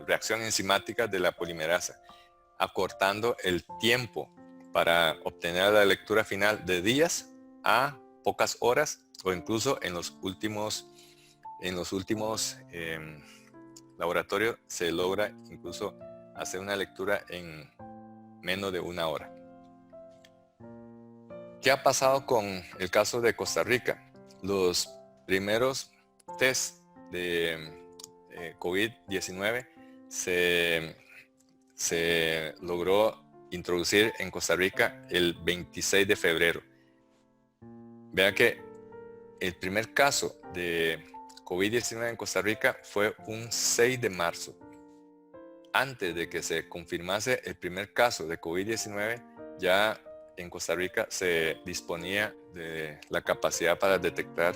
reacción enzimática de la polimerasa, acortando el tiempo para obtener la lectura final de días a pocas horas, o incluso en los últimos laboratorios se logra incluso hacer una lectura en menos de una hora. ¿Qué ha pasado con el caso de Costa Rica? Los primeros test de COVID-19 se logró introducir en Costa Rica el 26 de febrero. Vean que el primer caso de COVID-19 en Costa Rica fue un 6 de marzo. Antes de que se confirmase el primer caso de COVID-19, ya en Costa Rica se disponía de la capacidad para detectar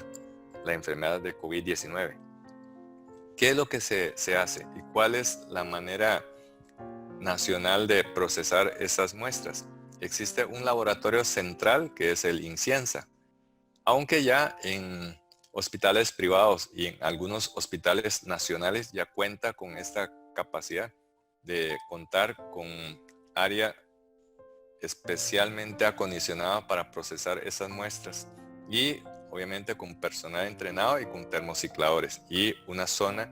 la enfermedad de COVID-19. ¿Qué es lo que se hace y cuál es la manera nacional de procesar esas muestras? Existe un laboratorio central que es el INCIENSA, aunque ya en hospitales privados y en algunos hospitales nacionales ya cuenta con esta capacidad de contar con área especialmente acondicionada para procesar esas muestras, y obviamente con personal entrenado y con termocicladores, y una zona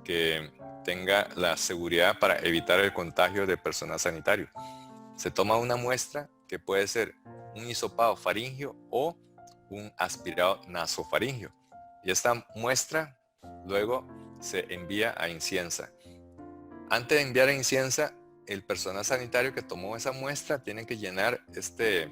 que tenga la seguridad para evitar el contagio de personal sanitario. Se toma una muestra que puede ser un hisopado faríngeo o un aspirado nasofaríngeo, y esta muestra luego se envía a INCIENSA. Antes de enviar a INCIENSA, el personal sanitario que tomó esa muestra tiene que llenar este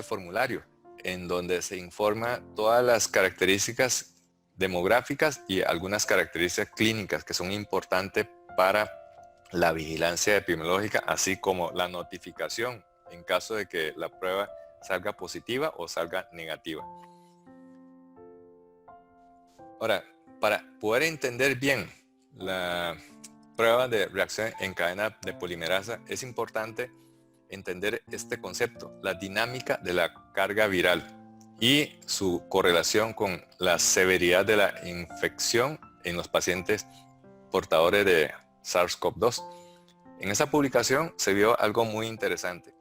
formulario en donde se informa todas las características demográficas y algunas características clínicas que son importantes para la vigilancia epidemiológica, así como la notificación en caso de que la prueba salga positiva o salga negativa. Ahora, para poder entender bien la prueba de reacción en cadena de polimerasa, es importante entender este concepto, la dinámica de la carga viral y su correlación con la severidad de la infección en los pacientes portadores de SARS-CoV-2. En esa publicación se vio algo muy interesante.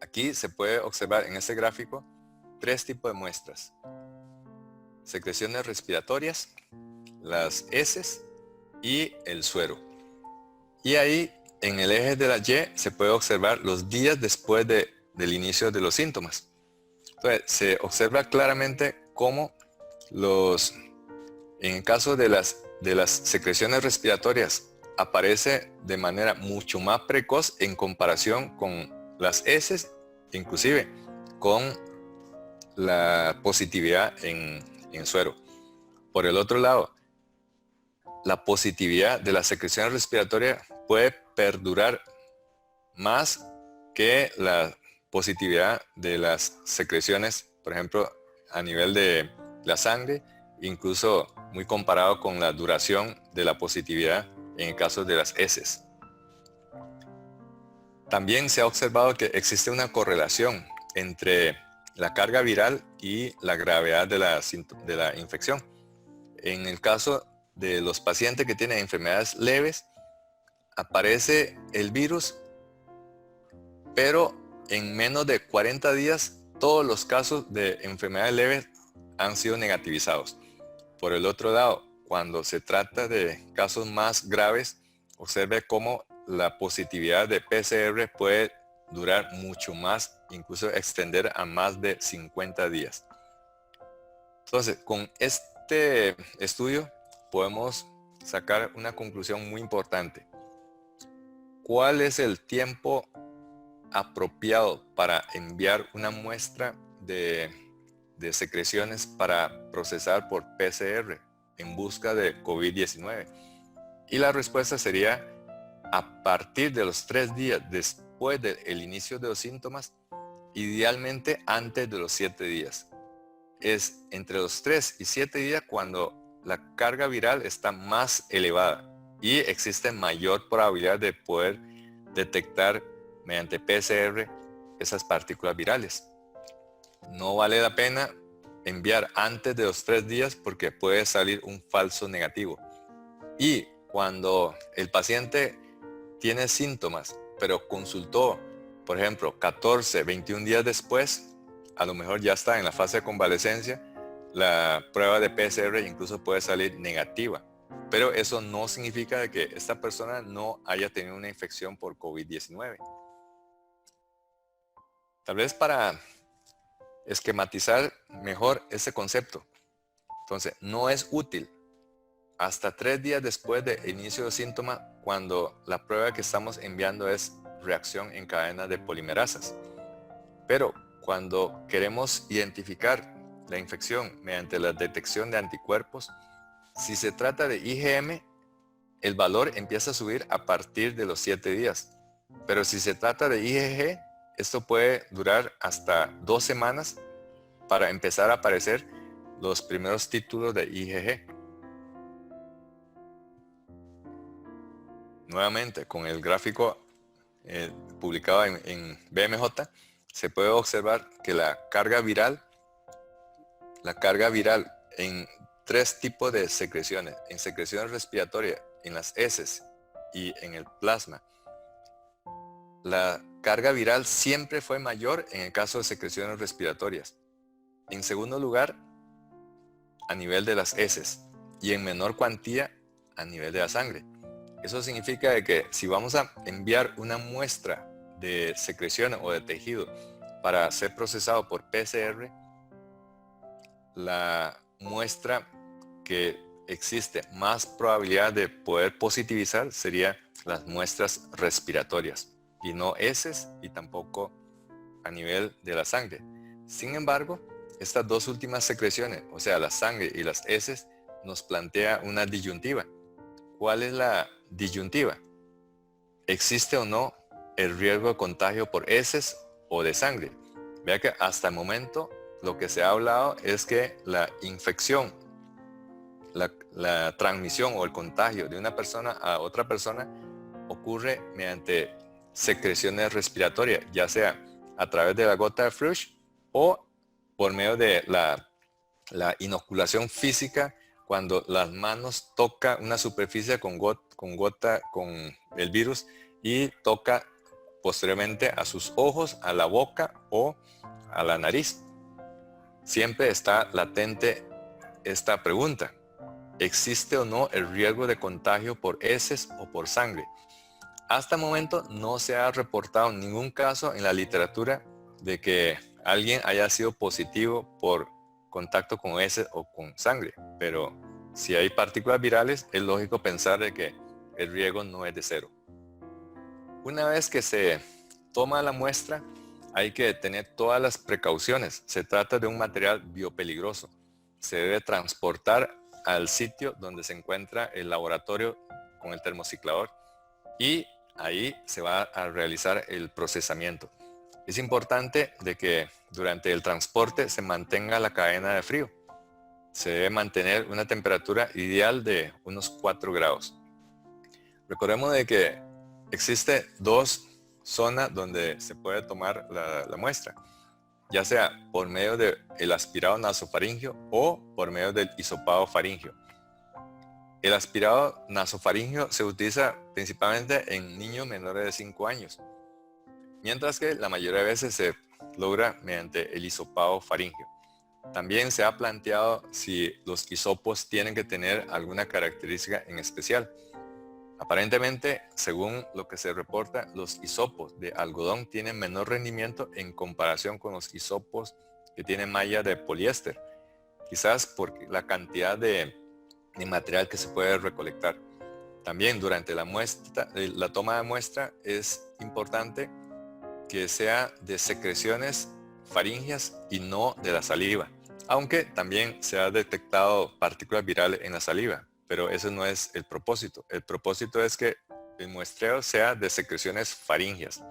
Aquí se puede observar en este gráfico 3 tipos de muestras: secreciones respiratorias, las heces y el suero. Y ahí en el eje de la Y se puede observar los días después del inicio de los síntomas. Entonces se observa claramente cómo en el caso de las secreciones respiratorias aparece de manera mucho más precoz en comparación con las heces, inclusive con la positividad en suero. Por el otro lado, la positividad de las secreciones respiratorias puede perdurar más que la positividad de las secreciones, por ejemplo, a nivel de la sangre, incluso muy comparado con la duración de la positividad en el caso de las heces. También se ha observado que existe una correlación entre la carga viral y la gravedad de la infección. En el caso de los pacientes que tienen enfermedades leves, aparece el virus, pero en menos de 40 días todos los casos de enfermedades leves han sido negativizados. Por el otro lado, cuando se trata de casos más graves, observe cómo la positividad de PCR puede durar mucho más, incluso extender a más de 50 días. Entonces, con este estudio podemos sacar una conclusión muy importante. ¿Cuál es el tiempo apropiado para enviar una muestra de secreciones para procesar por PCR en busca de COVID-19? Y la respuesta sería a partir de los 3 días después del inicio de los síntomas, idealmente antes de los 7 días. Es entre los 3 y 7 días cuando la carga viral está más elevada y existe mayor probabilidad de poder detectar mediante PCR esas partículas virales. No vale la pena enviar antes de los 3 días porque puede salir un falso negativo. Y cuando el paciente tiene síntomas, pero consultó, por ejemplo, 14, 21 días después, a lo mejor ya está en la fase de convalecencia, la prueba de PCR incluso puede salir negativa. Pero eso no significa de que esta persona no haya tenido una infección por COVID-19. Tal vez para esquematizar mejor ese concepto. Entonces, no es útil hasta 3 días después del inicio del síntoma cuando la prueba que estamos enviando es reacción en cadena de polimerasas. Pero cuando queremos identificar la infección mediante la detección de anticuerpos, si se trata de IgM, el valor empieza a subir a partir de los 7 días. Pero si se trata de IgG, esto puede durar hasta 2 semanas para empezar a aparecer los primeros títulos de IgG. Nuevamente, con el gráfico publicado en BMJ, se puede observar que la carga viral en 3 tipos de secreciones, en secreciones respiratorias, en las heces y en el plasma, la carga viral siempre fue mayor en el caso de secreciones respiratorias. En segundo lugar, a nivel de las heces y en menor cuantía a nivel de la sangre. Eso significa que si vamos a enviar una muestra de secreción o de tejido para ser procesado por PCR, la muestra que existe más probabilidad de poder positivizar sería las muestras respiratorias y no heces y tampoco a nivel de la sangre. Sin embargo, estas dos últimas secreciones, o sea, la sangre y las heces, nos plantea una disyuntiva. ¿Cuál es la disyuntiva? ¿Existe o no el riesgo de contagio por heces o de sangre? Vea que hasta el momento lo que se ha hablado es que la infección, la transmisión o el contagio de una persona a otra persona ocurre mediante secreciones respiratorias, ya sea a través de la gota de Flush o por medio de la inoculación física cuando las manos tocan una superficie con el virus y toca posteriormente a sus ojos, a la boca o a la nariz. Siempre está latente esta pregunta. ¿Existe o no el riesgo de contagio por heces o por sangre? Hasta el momento no se ha reportado ningún caso en la literatura de que alguien haya sido positivo por contacto con heces o con sangre. Pero si hay partículas virales, es lógico pensar de que el riesgo no es de cero. Una vez que se toma la muestra, hay que tener todas las precauciones. Se trata de un material biopeligroso. Se debe transportar al sitio donde se encuentra el laboratorio con el termociclador y ahí se va a realizar el procesamiento. Es importante de que durante el transporte se mantenga la cadena de frío. Se debe mantener una temperatura ideal de unos 4 grados. Recordemos de que existe 2 zonas donde se puede tomar la muestra, ya sea por medio del aspirado nasofaringeo o por medio del hisopado faríngeo. El aspirado nasofaríngeo se utiliza principalmente en niños menores de 5 años, mientras que la mayoría de veces se logra mediante el hisopado faríngeo. También se ha planteado si los hisopos tienen que tener alguna característica en especial. Aparentemente, según lo que se reporta, los hisopos de algodón tienen menor rendimiento en comparación con los hisopos que tienen malla de poliéster, quizás por la cantidad de material que se puede recolectar. También durante la toma de muestra es importante que sea de secreciones faringias y no de la saliva, aunque también se ha detectado partículas virales en la saliva, pero ese no es el propósito. El propósito es que el muestreo sea de secreciones faringias.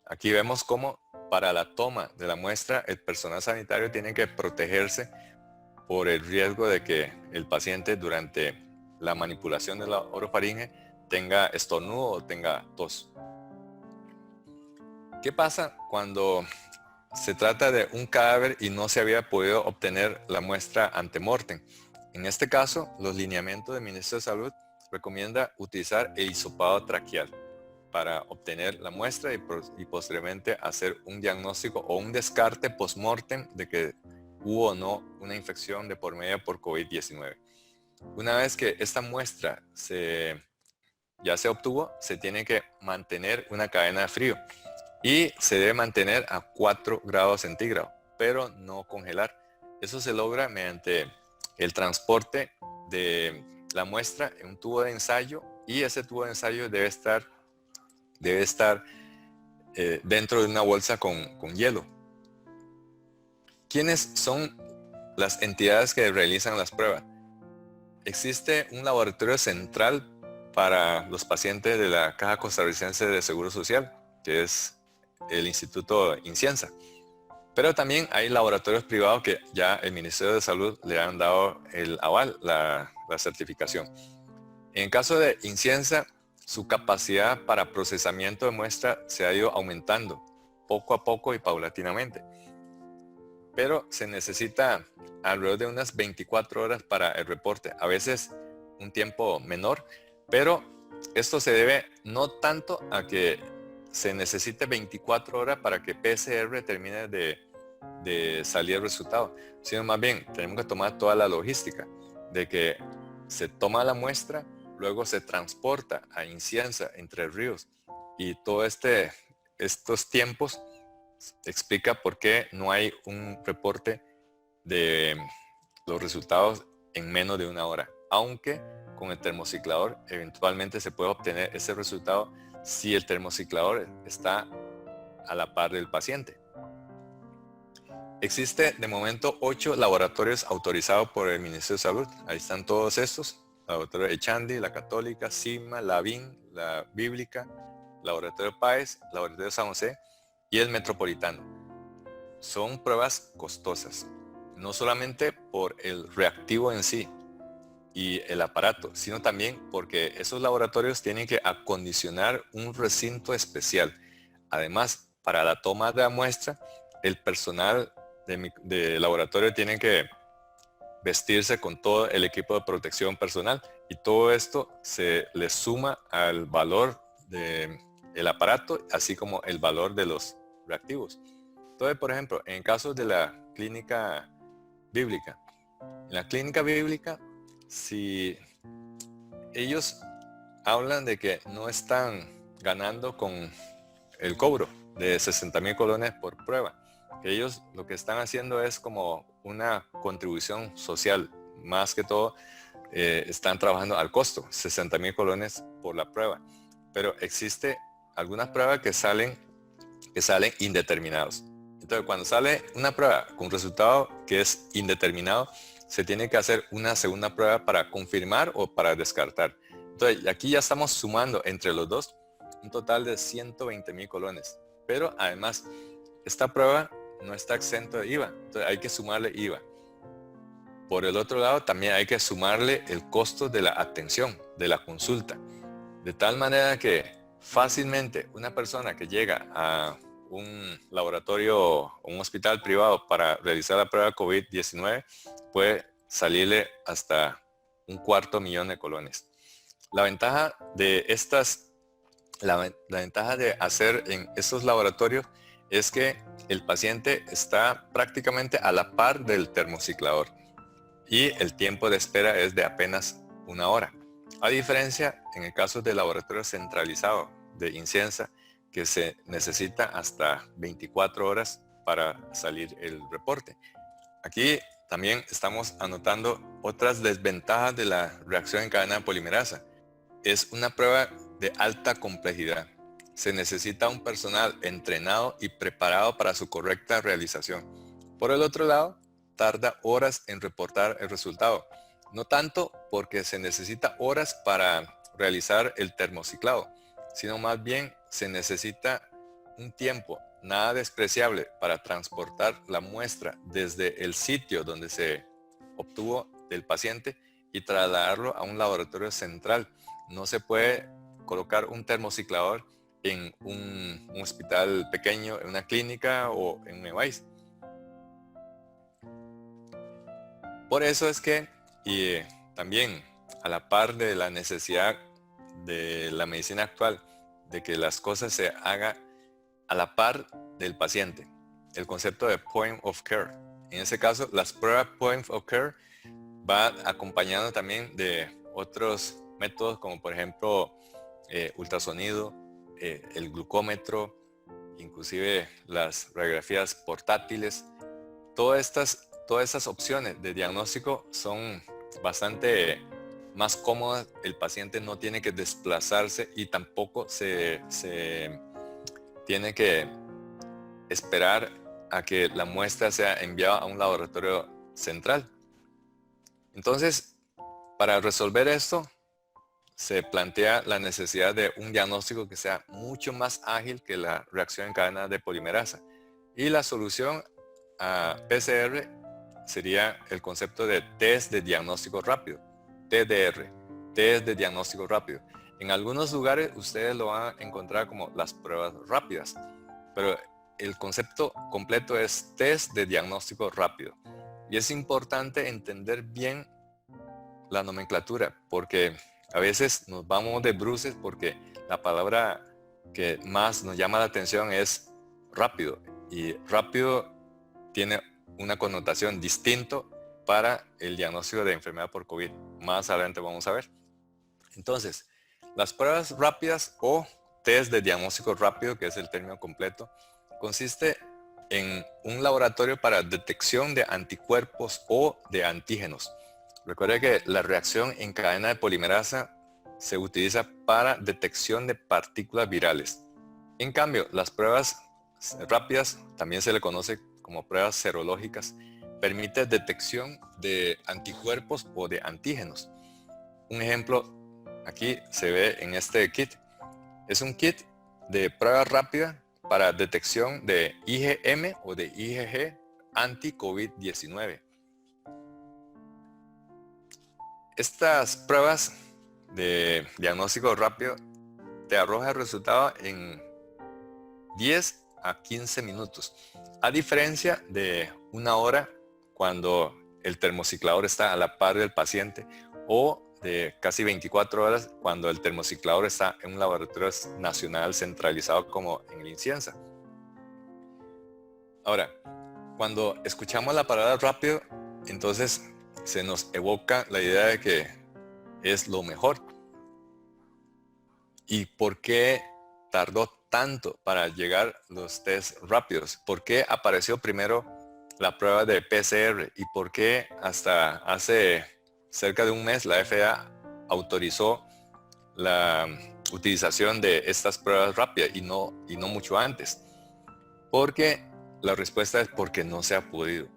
Aquí vemos cómo para la toma de la muestra el personal sanitario tiene que protegerse por el riesgo de que el paciente durante la manipulación de la orofaringe tenga estornudo o tenga tos. ¿Qué pasa cuando se trata de un cadáver y no se había podido obtener la muestra ante mortem? En este caso, los lineamientos del Ministerio de Salud recomienda utilizar el hisopado traqueal para obtener la muestra y posteriormente hacer un diagnóstico o un descarte post-mortem de que hubo o no una infección de por medio por COVID-19. Una vez que esta muestra ya se obtuvo, se tiene que mantener una cadena de frío y se debe mantener a 4 grados centígrados, pero no congelar. Eso se logra mediante el transporte de la muestra en un tubo de ensayo, y ese tubo de ensayo debe estar dentro de una bolsa con hielo. ¿Quiénes son las entidades que realizan las pruebas? Existe un laboratorio central para los pacientes de la Caja Costarricense de Seguro Social, que es el Instituto Inciensa. Pero también hay laboratorios privados que ya el Ministerio de Salud le han dado el aval, la certificación. En el caso de Inciensa, su capacidad para procesamiento de muestra se ha ido aumentando poco a poco y paulatinamente. Pero se necesita alrededor de unas 24 horas para el reporte, a veces un tiempo menor, pero esto se debe no tanto a que se necesite 24 horas para que PCR termine de salir el resultado, sino más bien tenemos que tomar toda la logística de que se toma la muestra, luego se transporta a Inciensa, Entre Ríos, y todo estos tiempos explica por qué no hay un reporte de los resultados en menos de una hora, aunque con el termociclador eventualmente se puede obtener ese resultado si el termociclador está a la par del paciente. Existe de momento 8 laboratorios autorizados por el Ministerio de Salud. Ahí están todos estos: Laboratorio Echandi, la Católica, Sigma, la BIN, la Bíblica, Laboratorio Páez, Laboratorio San José y el Metropolitano. Son pruebas costosas, no solamente por el reactivo en sí y el aparato, sino también porque esos laboratorios tienen que acondicionar un recinto especial. Además, para la toma de la muestra, el personal de laboratorio tiene que vestirse con todo el equipo de protección personal, y todo esto se le suma al valor del aparato, así como el valor de los reactivos. Entonces, por ejemplo, en caso de la clínica bíblica, en la clínica bíblica, si ellos hablan de que no están ganando con el cobro de 60,000 colones por prueba, que ellos lo que están haciendo es como una contribución social, más que todo están trabajando al costo, 60,000 colones por la prueba, pero existe algunas pruebas que salen indeterminados. Entonces, cuando sale una prueba con resultado que es indeterminado, se tiene que hacer una segunda prueba para confirmar o para descartar. Entonces, aquí ya estamos sumando entre los dos un total de 120,000 colones. Pero además, esta prueba no está exento de IVA. Entonces, hay que sumarle IVA. Por el otro lado, también hay que sumarle el costo de la atención, de la consulta. De tal manera que fácilmente una persona que llega a un laboratorio o un hospital privado para realizar la prueba COVID-19 puede salirle hasta 250,000 de colones. La ventaja de la ventaja de hacer en estos laboratorios es que el paciente está prácticamente a la par del termociclador y el tiempo de espera es de apenas 1 hora. A diferencia en el caso del laboratorio centralizado de Inciensa, que se necesita hasta 24 horas para salir el reporte. Aquí también estamos anotando otras desventajas de la reacción en cadena polimerasa. Es una prueba de alta complejidad. Se necesita un personal entrenado y preparado para su correcta realización. Por el otro lado, tarda horas en reportar el resultado. No tanto porque se necesita horas para realizar el termociclado, sino más bien se necesita un tiempo nada despreciable para transportar la muestra desde el sitio donde se obtuvo del paciente y trasladarlo a un laboratorio central. No se puede colocar un termociclador en un hospital pequeño, en una clínica o en un EVAIS. Por eso es que, y también a la par de la necesidad de la medicina actual, de que las cosas se hagan a la par del paciente, el concepto de point of care. En ese caso, las pruebas point of care va acompañando también de otros métodos como por ejemplo ultrasonido, el glucómetro, inclusive las radiografías portátiles. Todas estas opciones de diagnóstico son bastante más cómodas. El paciente no tiene que desplazarse y tampoco se tiene que esperar a que la muestra sea enviada a un laboratorio central. Entonces, para resolver esto, se plantea la necesidad de un diagnóstico que sea mucho más ágil que la reacción en cadena de polimerasa. Y la solución a PCR sería el concepto de test de diagnóstico rápido, TDR, test de diagnóstico rápido. En algunos lugares ustedes lo van a encontrar como las pruebas rápidas, pero el concepto completo es test de diagnóstico rápido. Y es importante entender bien la nomenclatura, porque a veces nos vamos de bruces porque la palabra que más nos llama la atención es rápido, y rápido tiene una connotación distinta para el diagnóstico de enfermedad por COVID. Más adelante vamos a ver. Entonces, las pruebas rápidas o test de diagnóstico rápido, que es el término completo, consiste en un laboratorio para detección de anticuerpos o de antígenos. Recuerde que la reacción en cadena de polimerasa se utiliza para detección de partículas virales. En cambio, las pruebas rápidas, también se le conoce como pruebas serológicas, permite detección de anticuerpos o de antígenos. Un ejemplo aquí se ve en este kit. Es un kit de prueba rápida para detección de IgM o de IgG anti-COVID-19. Estas pruebas de diagnóstico rápido te arroja el resultado en 10 a 15 minutos, a diferencia de una hora cuando el termociclador está a la par del paciente, o de casi 24 horas cuando el termociclador está en un laboratorio nacional centralizado como en el Inciensa. Ahora, cuando escuchamos la palabra rápido, entonces se nos evoca la idea de que es lo mejor. ¿Y por qué tardó tanto para llegar los test rápidos? ¿Por qué apareció primero la prueba de PCR? ¿Y por qué hasta hace cerca de un mes la FDA autorizó la utilización de estas pruebas rápidas y no mucho antes? Porque la respuesta es porque no se ha podido.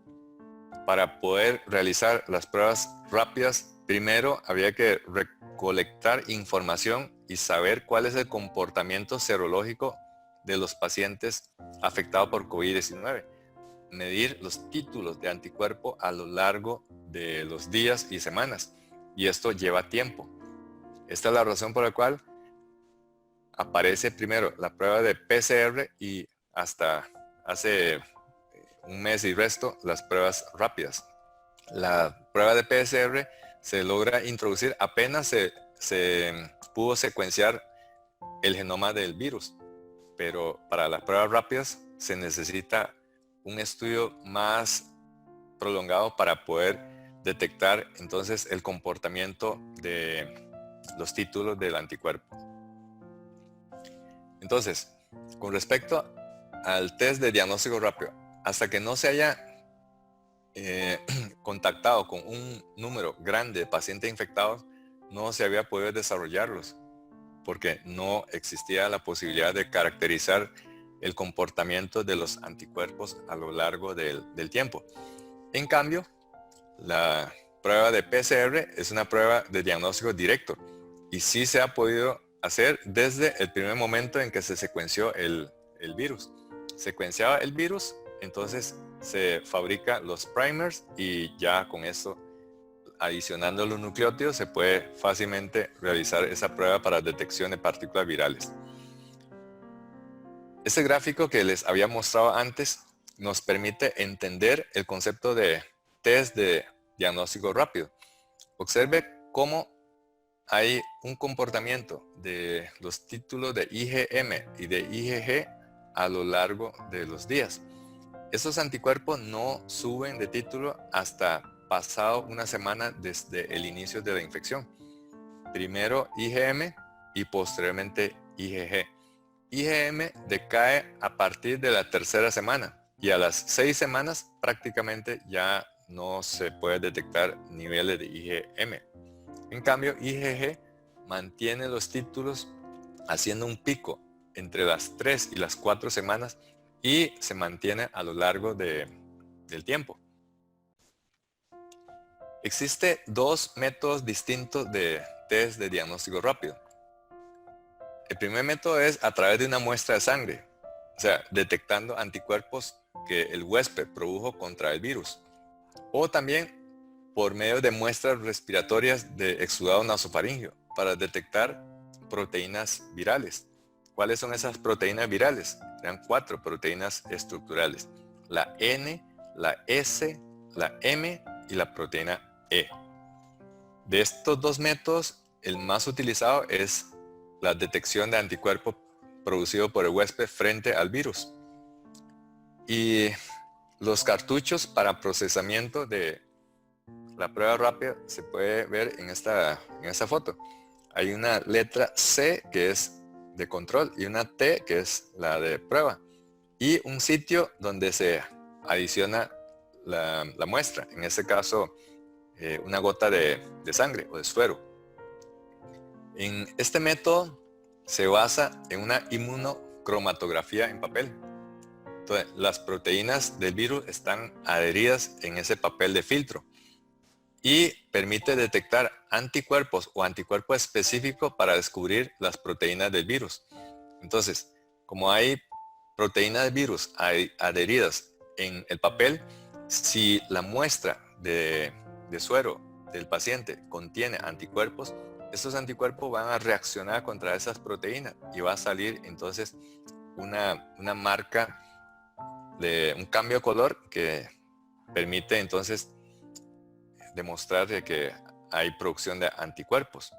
Para poder realizar las pruebas rápidas, primero había que recolectar información y saber cuál es el comportamiento serológico de los pacientes afectados por COVID-19. Medir los títulos de anticuerpo a lo largo de los días y semanas. Y esto lleva tiempo. Esta es la razón por la cual aparece primero la prueba de PCR y hasta hace un mes y resto las pruebas rápidas. La prueba de PCR se logra introducir apenas se pudo secuenciar el genoma del virus, pero para las pruebas rápidas se necesita un estudio más prolongado para poder detectar entonces el comportamiento de los títulos del anticuerpo. Entonces, con respecto al test de diagnóstico rápido, hasta que no se haya contactado con un número grande de pacientes infectados, no se había podido desarrollarlos, porque no existía la posibilidad de caracterizar el comportamiento de los anticuerpos a lo largo del tiempo. En cambio, la prueba de PCR es una prueba de diagnóstico directo y sí se ha podido hacer desde el primer momento en que se secuenció el virus. Secuenciaba el virus, entonces se fabrica los primers y ya con esto, adicionando los nucleótidos, se puede fácilmente realizar esa prueba para detección de partículas virales. Este gráfico que les había mostrado antes nos permite entender el concepto de test de diagnóstico rápido. Observe cómo hay un comportamiento de los títulos de IgM y de IgG a lo largo de los días. Estos anticuerpos no suben de título hasta pasado una semana desde el inicio de la infección. Primero IgM y posteriormente IgG. IgM decae a partir de la tercera semana y a las 6 semanas prácticamente ya no se puede detectar niveles de IgM. En cambio, IgG mantiene los títulos haciendo un pico entre las 3 y las 4 semanas y se mantiene a lo largo del tiempo. Existen dos métodos distintos de test de diagnóstico rápido. El primer método es a través de una muestra de sangre, o sea, detectando anticuerpos que el huésped produjo contra el virus. O también por medio de muestras respiratorias de exudado nasofaríngeo para detectar proteínas virales. ¿Cuáles son esas proteínas virales? Eran 4 proteínas estructurales. La N, la S, la M y la proteína E. De estos dos métodos, el más utilizado es la detección de anticuerpos producido por el huésped frente al virus. Y los cartuchos para procesamiento de la prueba rápida se puede ver en esta foto. Hay una letra C que es de control y una T que es la de prueba. Y un sitio donde se adiciona la muestra, en este caso una gota de sangre o de suero. En este método se basa en una inmunocromatografía en papel. Entonces, las proteínas del virus están adheridas en ese papel de filtro y permite detectar anticuerpos o anticuerpo específico para descubrir las proteínas del virus. Entonces, como hay proteínas del virus adheridas en el papel, si la muestra de suero del paciente contiene anticuerpos, estos anticuerpos van a reaccionar contra esas proteínas y va a salir entonces una marca de un cambio de color que permite entonces demostrar de que hay producción de anticuerpos.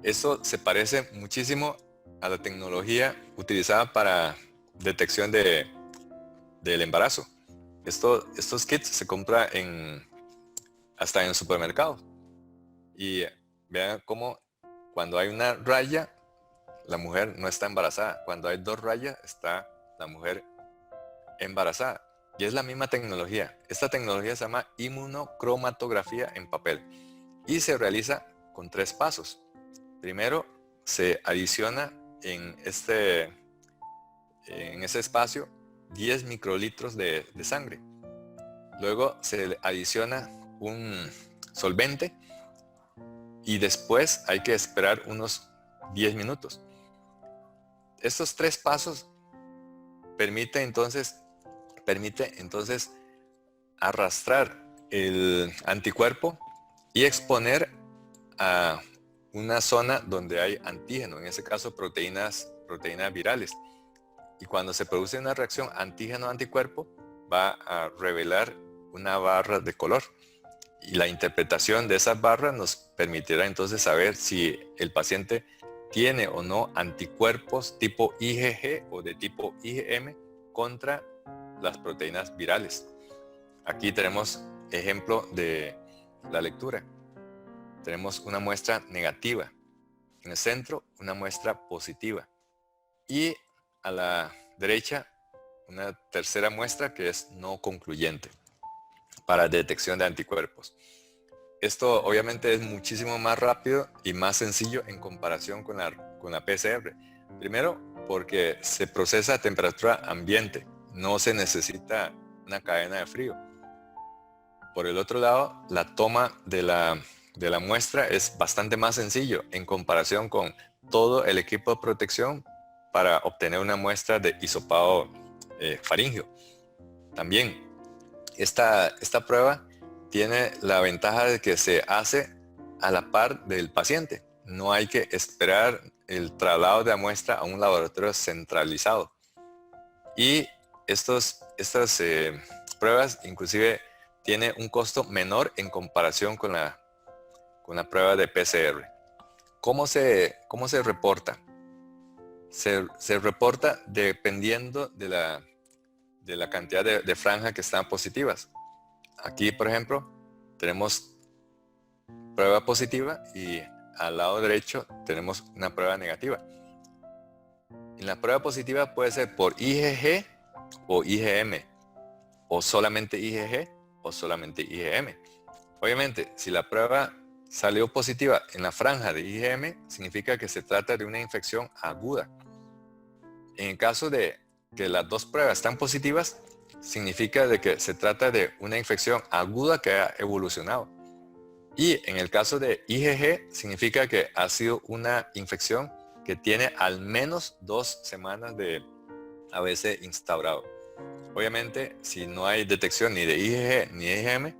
Eso se parece muchísimo a la tecnología utilizada para detección del embarazo. Estos kits se compran hasta en supermercados. Y vean cómo cuando hay una raya, la mujer no está embarazada. Cuando hay 2 rayas, está la mujer embarazada. Y es la misma tecnología. Esta tecnología se llama inmunocromatografía en papel. Y se realiza con 3 pasos. Primero, se adiciona en ese espacio 10 microlitros de sangre. Luego se le adiciona un solvente y después hay que esperar unos 10 minutos. Estos 3 pasos permite entonces arrastrar el anticuerpo y exponer a una zona donde hay antígeno, en ese caso proteínas virales. Y cuando se produce una reacción antígeno-anticuerpo, va a revelar una barra de color. Y la interpretación de esas barras nos permitirá entonces saber si el paciente tiene o no anticuerpos tipo IgG o de tipo IgM contra las proteínas virales. Aquí tenemos ejemplo de la lectura. tenemos una muestra negativa. En el centro, una muestra positiva. Y a la derecha, una tercera muestra que es no concluyente para detección de anticuerpos. Esto obviamente es muchísimo más rápido y más sencillo en comparación con la PCR. Primero, porque se procesa a temperatura ambiente, no se necesita una cadena de frío. Por el otro lado, la toma de la muestra es bastante más sencillo en comparación con todo el equipo de protección para obtener una muestra de hisopado faríngeo. También, esta prueba tiene la ventaja de que se hace a la par del paciente. No hay que esperar el traslado de la muestra a un laboratorio centralizado. Y estas pruebas inclusive tiene un costo menor en comparación con la prueba de PCR. ¿Cómo se reporta? Se reporta dependiendo de la cantidad de franjas que están positivas. Aquí, por ejemplo, tenemos prueba positiva y al lado derecho tenemos una prueba negativa. En la prueba positiva puede ser por IgG o IgM, o solamente IgG o solamente IgM. Obviamente, si la prueba salió positiva en la franja de IgM, significa que se trata de una infección aguda. En el caso de que las dos pruebas están positivas, significa de que se trata de una infección aguda que ha evolucionado. Y en el caso de IgG, significa que ha sido una infección que tiene al menos 2 semanas de haberse instaurado. Obviamente, si no hay detección ni de IgG ni de IgM,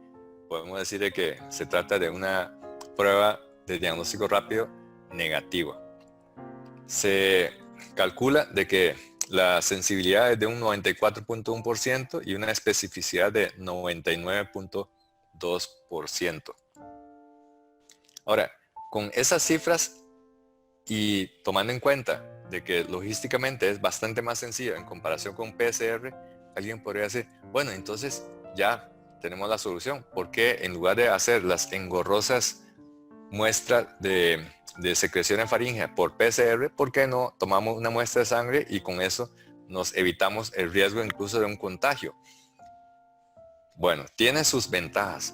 podemos decir de que se trata de una prueba de diagnóstico rápido negativa. Se calcula de que la sensibilidad es de un 94.1% y una especificidad de 99.2%. Ahora, con esas cifras y tomando en cuenta de que logísticamente es bastante más sencillo en comparación con PCR, alguien podría decir, bueno, entonces ya tenemos la solución. ¿Por qué en lugar de hacer las engorrosas muestras de secreciones faríngeas por PCR, por qué no tomamos una muestra de sangre y con eso nos evitamos el riesgo incluso de un contagio? Bueno, tiene sus ventajas.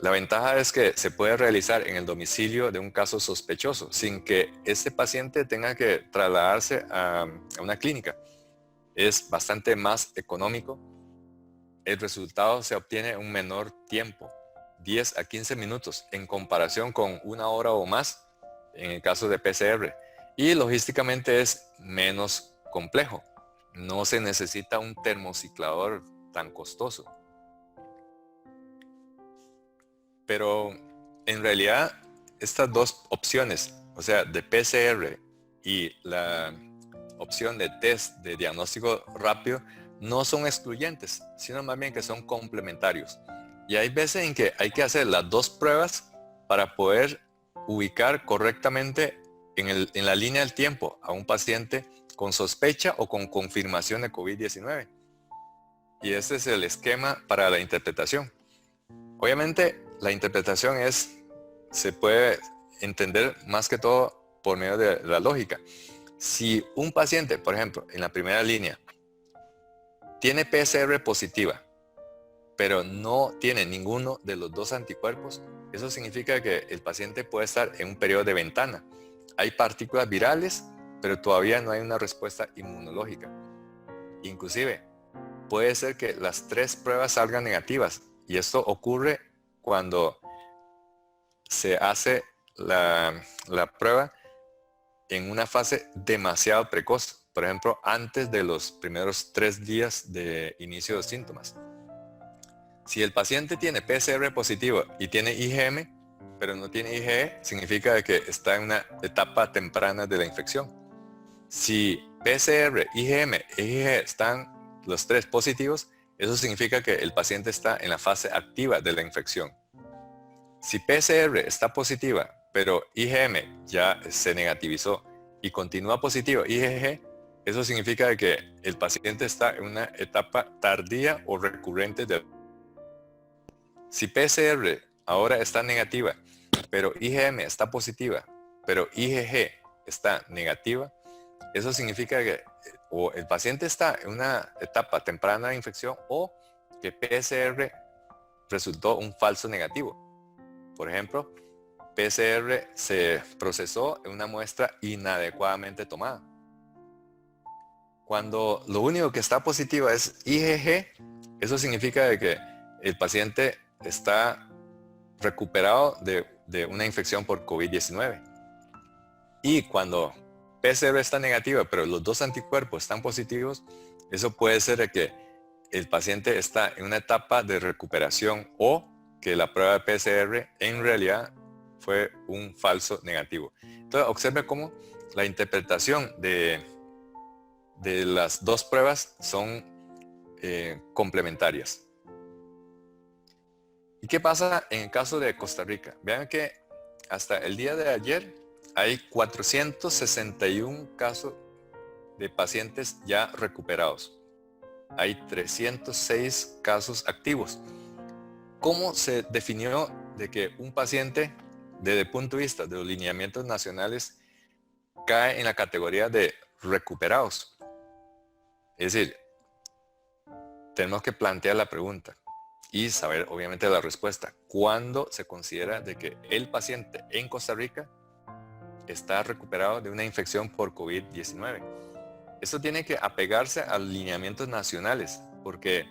La ventaja es que se puede realizar en el domicilio de un caso sospechoso sin que este paciente tenga que trasladarse a una clínica. Es bastante más económico. El resultado se obtiene en un menor tiempo, 10 a 15 minutos, en comparación con 1 hora o más en el caso de PCR. Y logísticamente es menos complejo. No se necesita un termociclador tan costoso. Pero en realidad estas dos opciones, o sea, de PCR y la opción de test de diagnóstico rápido, no son excluyentes, sino más bien que son complementarios. Y hay veces en que hay que hacer las dos pruebas para poder ubicar correctamente en la línea del tiempo a un paciente con sospecha o con confirmación de COVID-19. Y ese es el esquema para la interpretación. Obviamente, la interpretación se puede entender más que todo por medio de la lógica. Si un paciente, por ejemplo, en la primera línea, tiene PCR positiva, pero no tiene ninguno de los dos anticuerpos, eso significa que el paciente puede estar en un periodo de ventana. Hay partículas virales, pero todavía no hay una respuesta inmunológica. Inclusive, puede ser que las 3 pruebas salgan negativas, y esto ocurre cuando se hace la prueba en una fase demasiado precoz, por ejemplo, antes de los primeros 3 días de inicio de síntomas. Si el paciente tiene PCR positivo y tiene IgM, pero no tiene IgE, significa que está en una etapa temprana de la infección. Si PCR, IgM e IgE están los 3 positivos, eso significa que el paciente está en la fase activa de la infección. Si PCR está positiva, pero IgM ya se negativizó y continúa positivo IgG, eso significa que el paciente está en una etapa tardía o recurrente de... Si PCR ahora está negativa, pero IgM está positiva, pero IgG está negativa, eso significa que o el paciente está en una etapa temprana de infección o que PCR resultó un falso negativo. Por ejemplo, PCR se procesó en una muestra inadecuadamente tomada. Cuando lo único que está positivo es IgG, eso significa de que el paciente está recuperado de una infección por COVID-19. Y cuando PCR está negativa, pero los dos anticuerpos están positivos, eso puede ser de que el paciente está en una etapa de recuperación o que la prueba de PCR en realidad fue un falso negativo. Entonces, observe cómo la interpretación de las dos pruebas son complementarias. ¿Y qué pasa en el caso de Costa Rica? Vean que hasta el día de ayer hay 461 casos de pacientes ya recuperados. Hay 306 casos activos. ¿Cómo se definió de que un paciente, desde el punto de vista de los lineamientos nacionales, cae en la categoría de recuperados? Es decir, tenemos que plantear la pregunta y saber obviamente la respuesta. ¿Cuándo se considera de que el paciente en Costa Rica está recuperado de una infección por COVID-19? Esto tiene que apegarse a los lineamientos nacionales, porque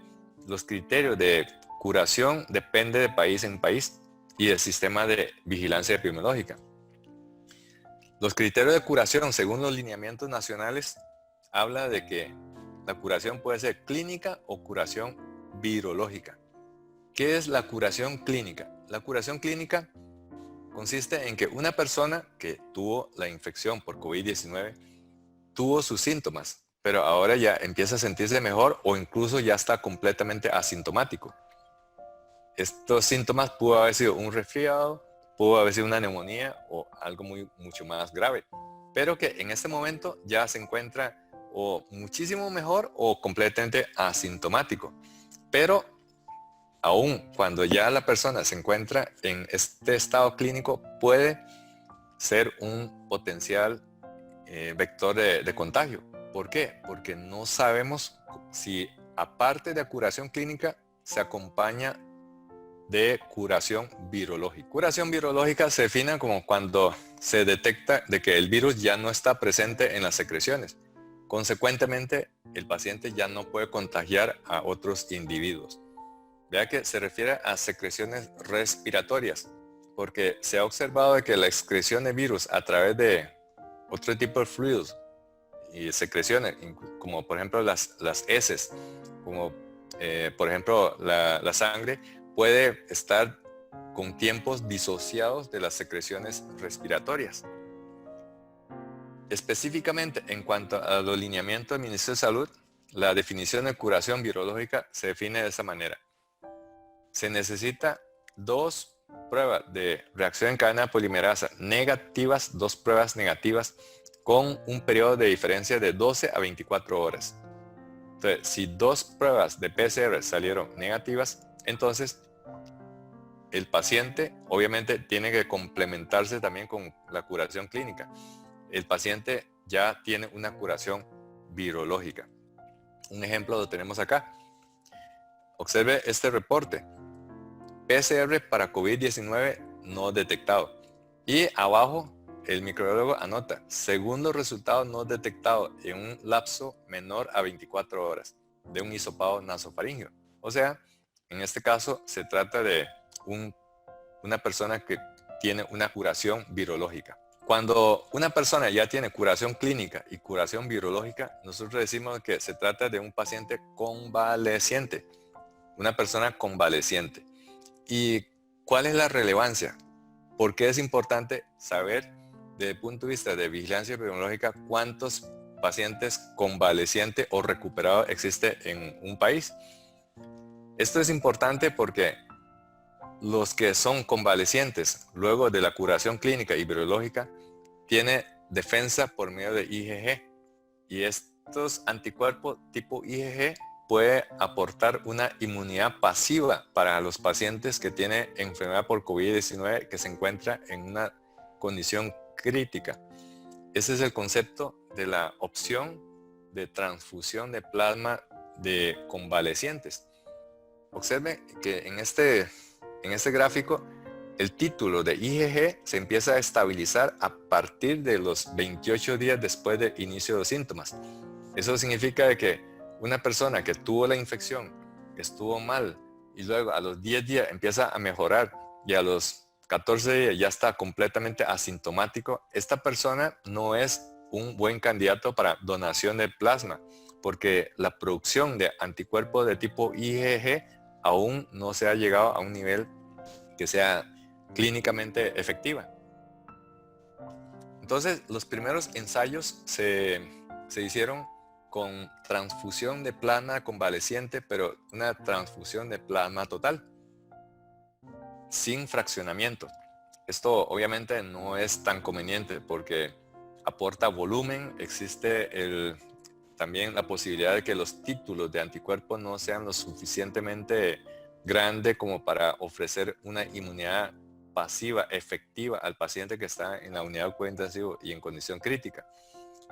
los criterios de curación dependen de país en país y del sistema de vigilancia epidemiológica. Los criterios de curación, según los lineamientos nacionales, habla de que la curación puede ser clínica o curación virológica. ¿Qué es la curación clínica? La curación clínica consiste en que una persona que tuvo la infección por COVID-19 tuvo sus síntomas, pero ahora ya empieza a sentirse mejor o incluso ya está completamente asintomático. Estos síntomas pudo haber sido un resfriado, pudo haber sido una neumonía o algo mucho más grave, pero que en este momento ya se encuentra o muchísimo mejor o completamente asintomático. Pero aún cuando ya la persona se encuentra en este estado clínico, puede ser un potencial vector de contagio. ¿Por qué? Porque no sabemos si aparte de curación clínica se acompaña de curación virológica. Curación virológica se define como cuando se detecta de que el virus ya no está presente en las secreciones. Consecuentemente, el paciente ya no puede contagiar a otros individuos. Vea que se refiere a secreciones respiratorias, porque se ha observado de que la excreción de virus a través de otro tipo de fluidos y secreciones, como por ejemplo las heces, como por ejemplo la sangre, puede estar con tiempos disociados de las secreciones respiratorias. Específicamente en cuanto a los lineamientos del Ministerio de Salud, la definición de curación virológica se define de esa manera. Se necesita 2 pruebas de reacción en cadena polimerasa negativas, 2 pruebas negativas con un periodo de diferencia de 12 a 24 horas. Entonces, si 2 pruebas de PCR salieron negativas, entonces el paciente obviamente tiene que complementarse también con la curación clínica. El paciente ya tiene una curación virológica. Un ejemplo lo tenemos acá. Observe este reporte. PCR para COVID-19 no detectado. Y abajo el microbiólogo anota, segundo resultado no detectado en un lapso menor a 24 horas de un hisopado nasofaríngeo. O sea, en este caso se trata de una persona que tiene una curación virológica. Cuando una persona ya tiene curación clínica y curación virológica, nosotros decimos que se trata de un paciente convaleciente, una persona convaleciente. ¿Y cuál es la relevancia? ¿Por qué es importante saber desde el punto de vista de vigilancia epidemiológica cuántos pacientes convalecientes o recuperados existe en un país? Esto es importante porque los que son convalecientes luego de la curación clínica y virológica tienen defensa por medio de IgG y estos anticuerpos tipo IgG puede aportar una inmunidad pasiva para los pacientes que tienen enfermedad por COVID-19 que se encuentra en una condición crítica. Ese es el concepto de la opción de transfusión de plasma de convalecientes. Observe que en este gráfico el título de IgG se empieza a estabilizar a partir de los 28 días después del inicio de los síntomas. Eso significa que una persona que tuvo la infección, que estuvo mal, y luego a los 10 días empieza a mejorar y a los 14 días ya está completamente asintomático, esta persona no es un buen candidato para donación de plasma, porque la producción de anticuerpos de tipo IgG aún no se ha llegado a un nivel que sea clínicamente efectiva. Entonces, los primeros ensayos se hicieron con transfusión de plasma convaleciente, pero una transfusión de plasma total, sin fraccionamiento. Esto obviamente no es tan conveniente porque aporta volumen, existe también la posibilidad de que los títulos de anticuerpos no sean lo suficientemente grandes como para ofrecer una inmunidad pasiva, efectiva al paciente que está en la unidad de cuidado intensivo y en condición crítica.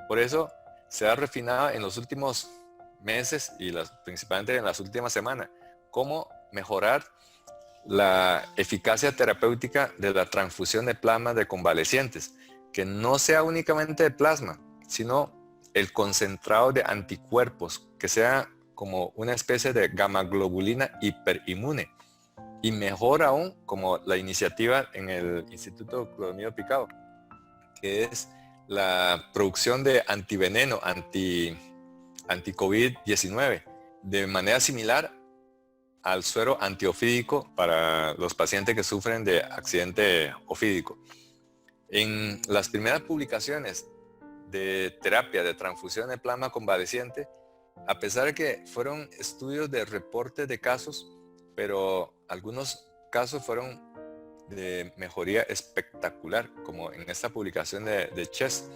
Por eso se ha refinado en los últimos meses y principalmente en las últimas semanas cómo mejorar la eficacia terapéutica de la transfusión de plasma de convalecientes, que no sea únicamente de plasma, sino el concentrado de anticuerpos, que sea como una especie de gamma globulina hiperinmune. Y mejor aún, como la iniciativa en el Instituto Clodomiro Picado, que es la producción de antiveneno, anti-COVID-19, de manera similar al suero antiofídico para los pacientes que sufren de accidente ofídico. En las primeras publicaciones de terapia de transfusión de plasma convaleciente, a pesar de que fueron estudios de reportes de casos, pero algunos casos fueron de mejoría espectacular, como en esta publicación de Chess.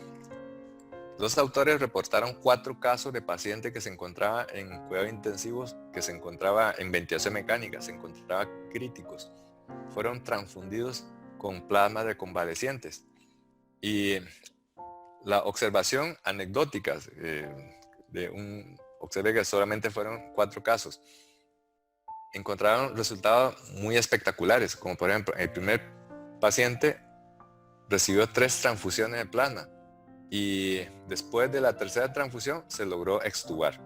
Los autores reportaron 4 casos de pacientes que se encontraba en cuidados intensivos, que se encontraba en ventilación mecánica, se encontraba críticos. Fueron transfundidos con plasma de convalecientes. Y la observación anecdótica, observé que solamente fueron 4 casos. Encontraron resultados muy espectaculares, como por ejemplo, el primer paciente recibió 3 transfusiones de plasma y después de la tercera transfusión se logró extubar.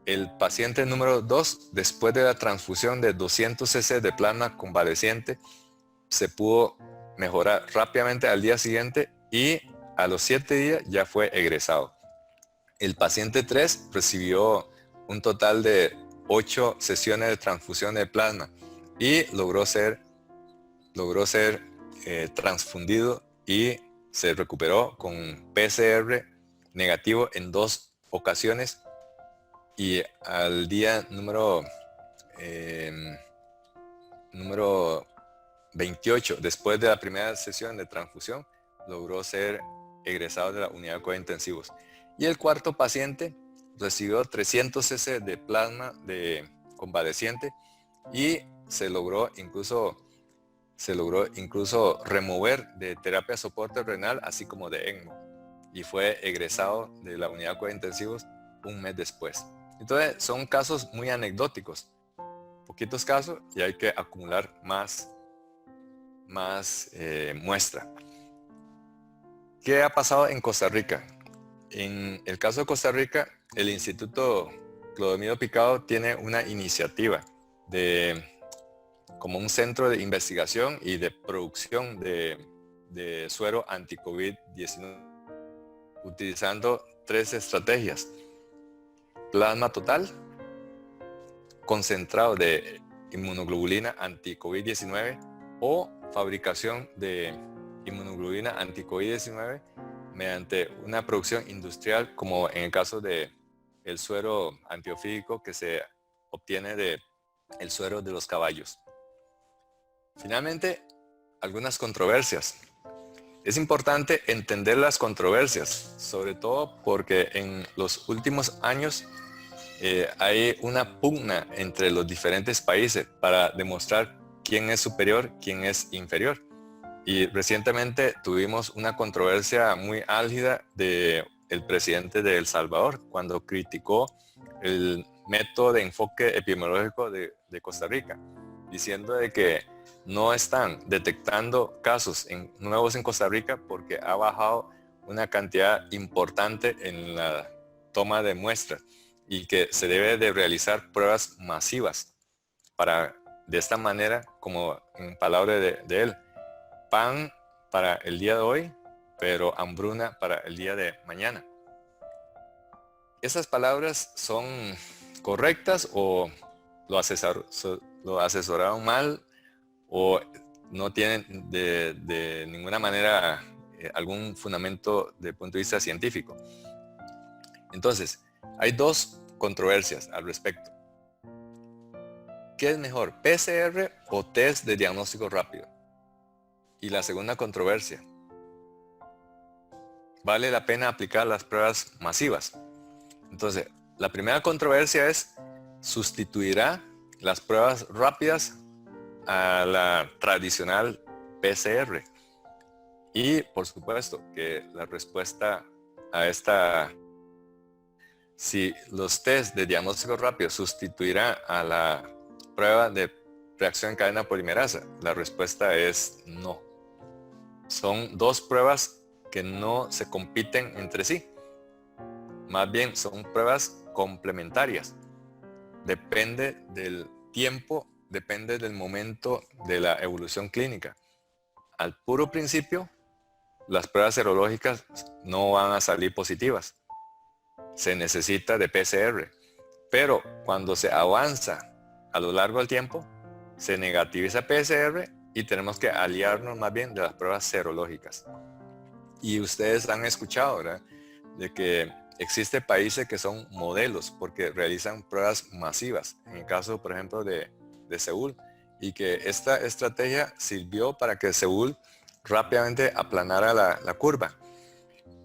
El paciente número 2, después de la transfusión de 200 cc de plasma convaleciente, se pudo mejorar rápidamente al día siguiente y a los 7 días ya fue egresado. El paciente 3 recibió un total de 8 sesiones de transfusión de plasma y logró ser transfundido y se recuperó con PCR negativo en 2 ocasiones, y al día número 28, después de la primera sesión de transfusión, logró ser egresado de la unidad de cuidados intensivos. Y el cuarto paciente recibió 300 cc de plasma de convaleciente y se logró incluso remover de terapia de soporte renal, así como de ECMO, y fue egresado de la unidad de cuidados intensivos un mes después. Entonces son casos muy anecdóticos, poquitos casos, y hay que acumular más muestra. ¿Qué ha pasado en Costa Rica? En el caso de Costa Rica, el Instituto Clodomiro Picado tiene una iniciativa como un centro de investigación y de producción de suero anti-COVID-19, utilizando 3 estrategias: plasma total, concentrado de inmunoglobulina anti-COVID-19 o fabricación de inmunoglobulina anti-COVID-19 mediante una producción industrial, como en el caso de el suero antiofídico que se obtiene del suero de los caballos. Finalmente, algunas controversias. Es importante entender las controversias, sobre todo porque en los últimos años hay una pugna entre los diferentes países para demostrar quién es superior, quién es inferior. Y recientemente tuvimos una controversia muy álgida del presidente de El Salvador cuando criticó el método de enfoque epidemiológico de Costa Rica, diciendo de que no están detectando casos nuevos en Costa Rica porque ha bajado una cantidad importante en la toma de muestras y que se debe de realizar pruebas masivas para, de esta manera, como en palabras de él, pan para el día de hoy, pero hambruna para el día de mañana. ¿Esas palabras son correctas o lo asesoraron mal o no tienen de ninguna manera algún fundamento desde el punto de vista científico? Entonces, hay dos controversias al respecto. ¿Qué es mejor, PCR o test de diagnóstico rápido? Y la segunda controversia, ¿vale la pena aplicar las pruebas masivas? Entonces, la primera controversia es, ¿sustituirá las pruebas rápidas a la tradicional PCR? Y por supuesto que la respuesta a esta, si los test de diagnóstico rápido sustituirá a la prueba de reacción en cadena polimerasa, la respuesta es no. Son dos pruebas que no se compiten entre sí. Más bien son pruebas complementarias. Depende del tiempo, depende del momento de la evolución clínica. Al puro principio, las pruebas serológicas no van a salir positivas. Se necesita de PCR. Pero cuando se avanza a lo largo del tiempo, se negativiza PCR y tenemos que aliarnos más bien de las pruebas serológicas. Y ustedes han escuchado, ¿verdad?, de que existen países que son modelos porque realizan pruebas masivas. En el caso, por ejemplo, de Seúl, y que esta estrategia sirvió para que Seúl rápidamente aplanara la curva.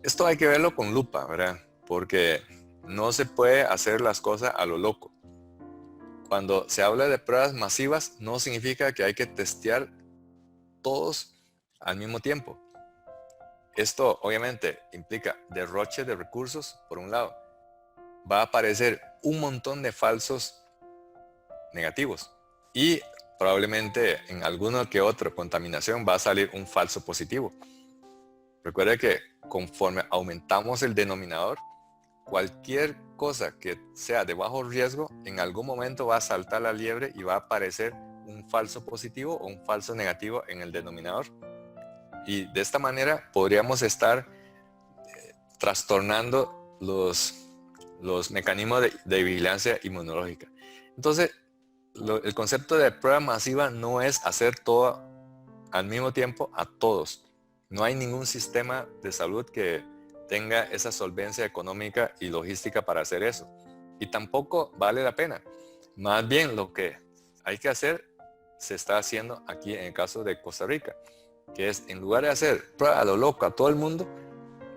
Esto hay que verlo con lupa, ¿verdad? Porque no se puede hacer las cosas a lo loco. Cuando se habla de pruebas masivas, no significa que hay que testear todos al mismo tiempo. Esto obviamente implica derroche de recursos, por un lado. Va a aparecer un montón de falsos negativos y probablemente en alguna que otra contaminación va a salir un falso positivo. Recuerde que conforme aumentamos el denominador, cualquier cosa que sea de bajo riesgo, en algún momento va a saltar la liebre y va a aparecer un falso positivo o un falso negativo en el denominador. Y de esta manera podríamos estar trastornando los mecanismos de vigilancia inmunológica. Entonces, el concepto de prueba masiva no es hacer todo al mismo tiempo a todos. No hay ningún sistema de salud que tenga esa solvencia económica y logística para hacer eso. Y tampoco vale la pena. Más bien lo que hay que hacer se está haciendo aquí en el caso de Costa Rica, que es, en lugar de hacer prueba a lo loco a todo el mundo,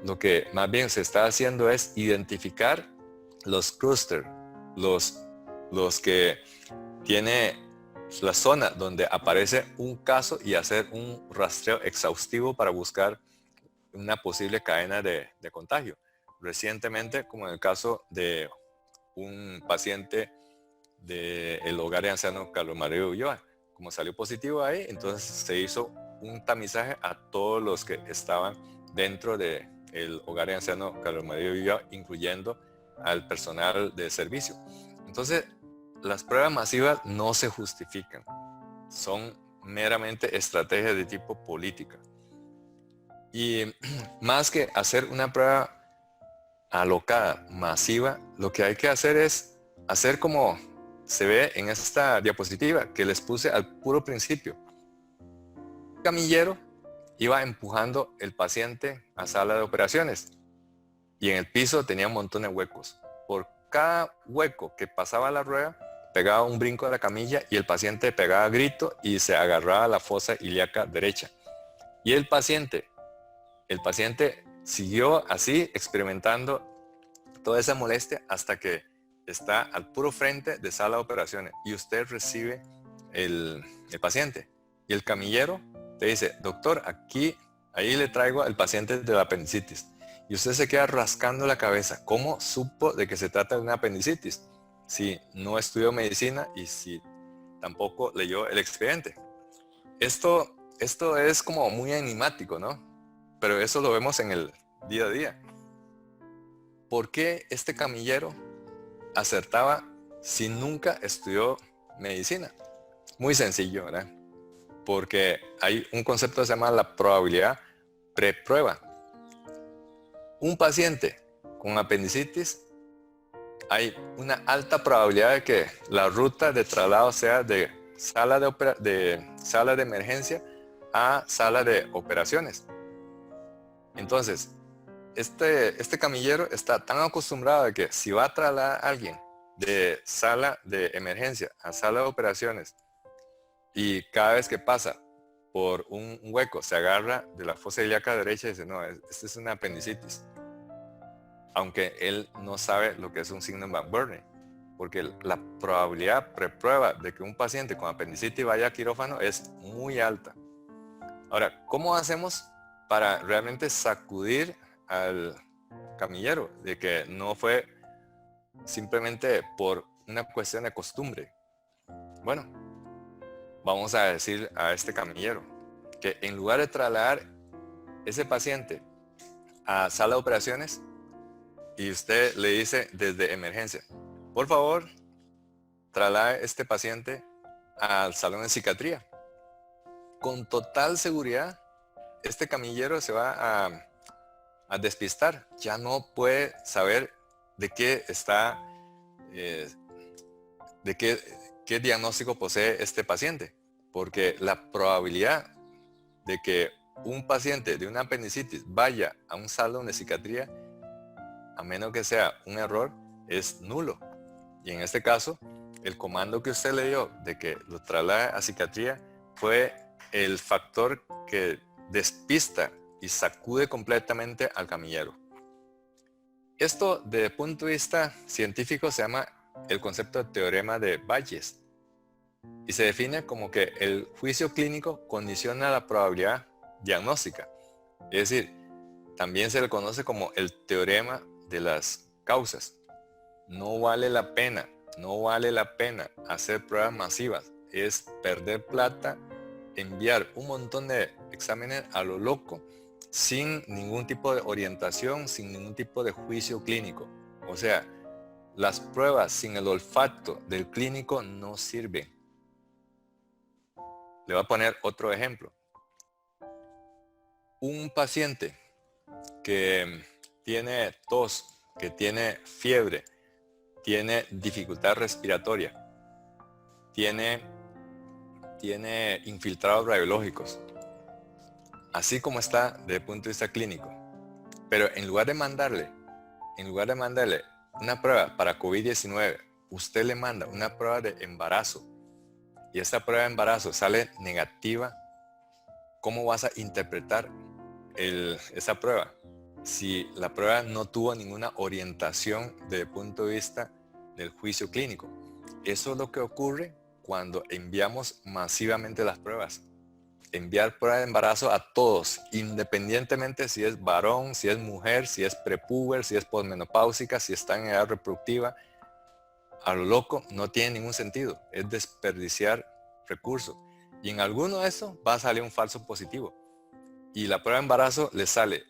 lo que más bien se está haciendo es identificar los clústeres, los que tiene la zona donde aparece un caso y hacer un rastreo exhaustivo para buscar una posible cadena de contagio. Recientemente, como en el caso de un paciente del hogar de ancianos Carlos Mario Ulloa, como salió positivo ahí, entonces se hizo un tamizaje a todos los que estaban dentro del hogar de ancianos Carlos Mario Ulloa, incluyendo al personal de servicio. Entonces, las pruebas masivas no se justifican, son meramente estrategias de tipo política. Y más que hacer una prueba alocada, masiva, lo que hay que hacer es hacer como se ve en esta diapositiva que les puse al puro principio. El camillero iba empujando el paciente a sala de operaciones y en el piso tenía un montón de huecos. Por cada hueco que pasaba la rueda, pegaba un brinco de la camilla y el paciente pegaba grito y se agarraba a la fosa ilíaca derecha. Y el paciente siguió así experimentando toda esa molestia hasta que está al puro frente de sala de operaciones y usted recibe el paciente. Y el camillero te dice, doctor, ahí le traigo al paciente de la apendicitis. Y usted se queda rascando la cabeza. ¿Cómo supo de que se trata de una apendicitis? Si no estudió medicina y si tampoco leyó el expediente. Esto es como muy enigmático, ¿no? Pero eso lo vemos en el día a día. ¿Por qué este camillero acertaba si nunca estudió medicina? Muy sencillo, ¿verdad? Porque hay un concepto que se llama la probabilidad preprueba. Un paciente con apendicitis, hay una alta probabilidad de que la ruta de traslado sea de sala de emergencia a sala de operaciones. Entonces, este camillero está tan acostumbrado de que si va a trasladar a alguien de sala de emergencia a sala de operaciones y cada vez que pasa por un hueco se agarra de la fosa ilíaca derecha y dice, no, esta es una apendicitis. Aunque él no sabe lo que es un signo Van Buren, porque la probabilidad preprueba de que un paciente con apendicitis vaya a quirófano es muy alta. Ahora, ¿cómo hacemos para realmente sacudir al camillero de que no fue simplemente por una cuestión de costumbre? Bueno, vamos a decir a este camillero que en lugar de trasladar ese paciente a sala de operaciones y usted le dice desde emergencia, por favor, traslade este paciente al salón de psiquiatría. Con total seguridad, este camillero se va a despistar. Ya no puede saber de qué está, qué diagnóstico posee este paciente. Porque la probabilidad de que un paciente de una apendicitis vaya a un salón de psiquiatría, a menos que sea un error, es nulo. Y en este caso, el comando que usted le dio de que lo traslade a psiquiatría fue el factor que despista y sacude completamente al camillero. Esto, desde el punto de vista científico, se llama el concepto de teorema de Bayes y se define como que el juicio clínico condiciona la probabilidad diagnóstica. Es decir, también se le conoce como el teorema de las causas. No vale la pena hacer pruebas masivas. Es perder plata, enviar un montón de exámenes a lo loco, sin ningún tipo de orientación, sin ningún tipo de juicio clínico. O sea, las pruebas sin el olfato del clínico no sirven. Le voy a poner otro ejemplo. Un paciente que tiene tos, que tiene fiebre, tiene dificultad respiratoria, tiene infiltrados radiológicos, así como está desde el punto de vista clínico. Pero en lugar de mandarle una prueba para COVID-19, usted le manda una prueba de embarazo y esta prueba de embarazo sale negativa, ¿cómo vas a interpretar esa prueba? Si la prueba no tuvo ninguna orientación desde el punto de vista del juicio clínico. Eso es lo que ocurre cuando enviamos masivamente las pruebas. Enviar prueba de embarazo a todos, independientemente si es varón, si es mujer, si es prepuber, si es posmenopáusica, si está en edad reproductiva, a lo loco no tiene ningún sentido. Es desperdiciar recursos. Y en alguno de esos va a salir un falso positivo. Y la prueba de embarazo le sale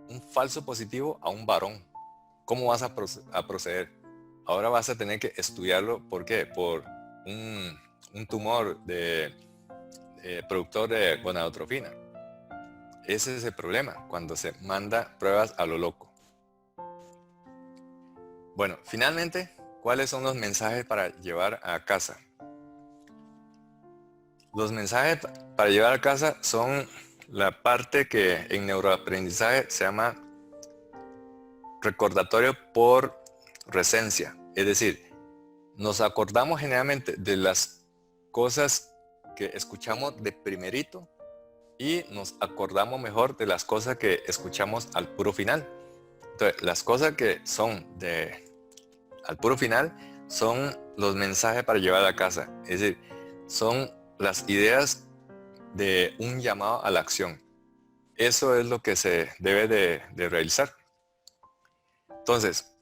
un falso positivo a un varón. ¿Cómo vas a proceder? Ahora vas a tener que estudiarlo. ¿Por qué? Por un tumor de productor de gonadotrofina. Ese es el problema cuando se manda pruebas a lo loco. Bueno, finalmente, ¿cuáles son los mensajes para llevar a casa? Los mensajes para llevar a casa son la parte que en neuroaprendizaje se llama recordatorio por resencia. Es decir, nos acordamos generalmente de las cosas que escuchamos de primerito y nos acordamos mejor de las cosas que escuchamos al puro final. Entonces, las cosas que son al puro final son los mensajes para llevar a casa. Es decir, son las ideas de un llamado a la acción. Eso es lo que se debe de realizar. Entonces,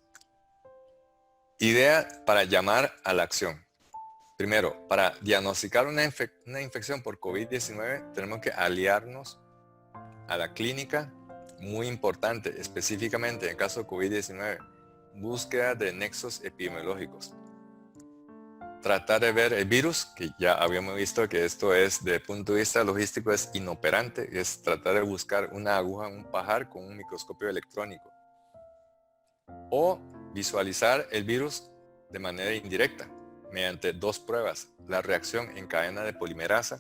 idea para llamar a la acción. Primero, para diagnosticar una infección por COVID-19, tenemos que aliarnos a la clínica. Muy importante, específicamente en el caso de COVID-19, búsqueda de nexos epidemiológicos. Tratar de ver el virus, que ya habíamos visto que esto es, desde el punto de vista logístico, es inoperante, es tratar de buscar una aguja en un pajar con un microscopio electrónico. O visualizar el virus de manera indirecta, mediante dos pruebas, la reacción en cadena de polimerasa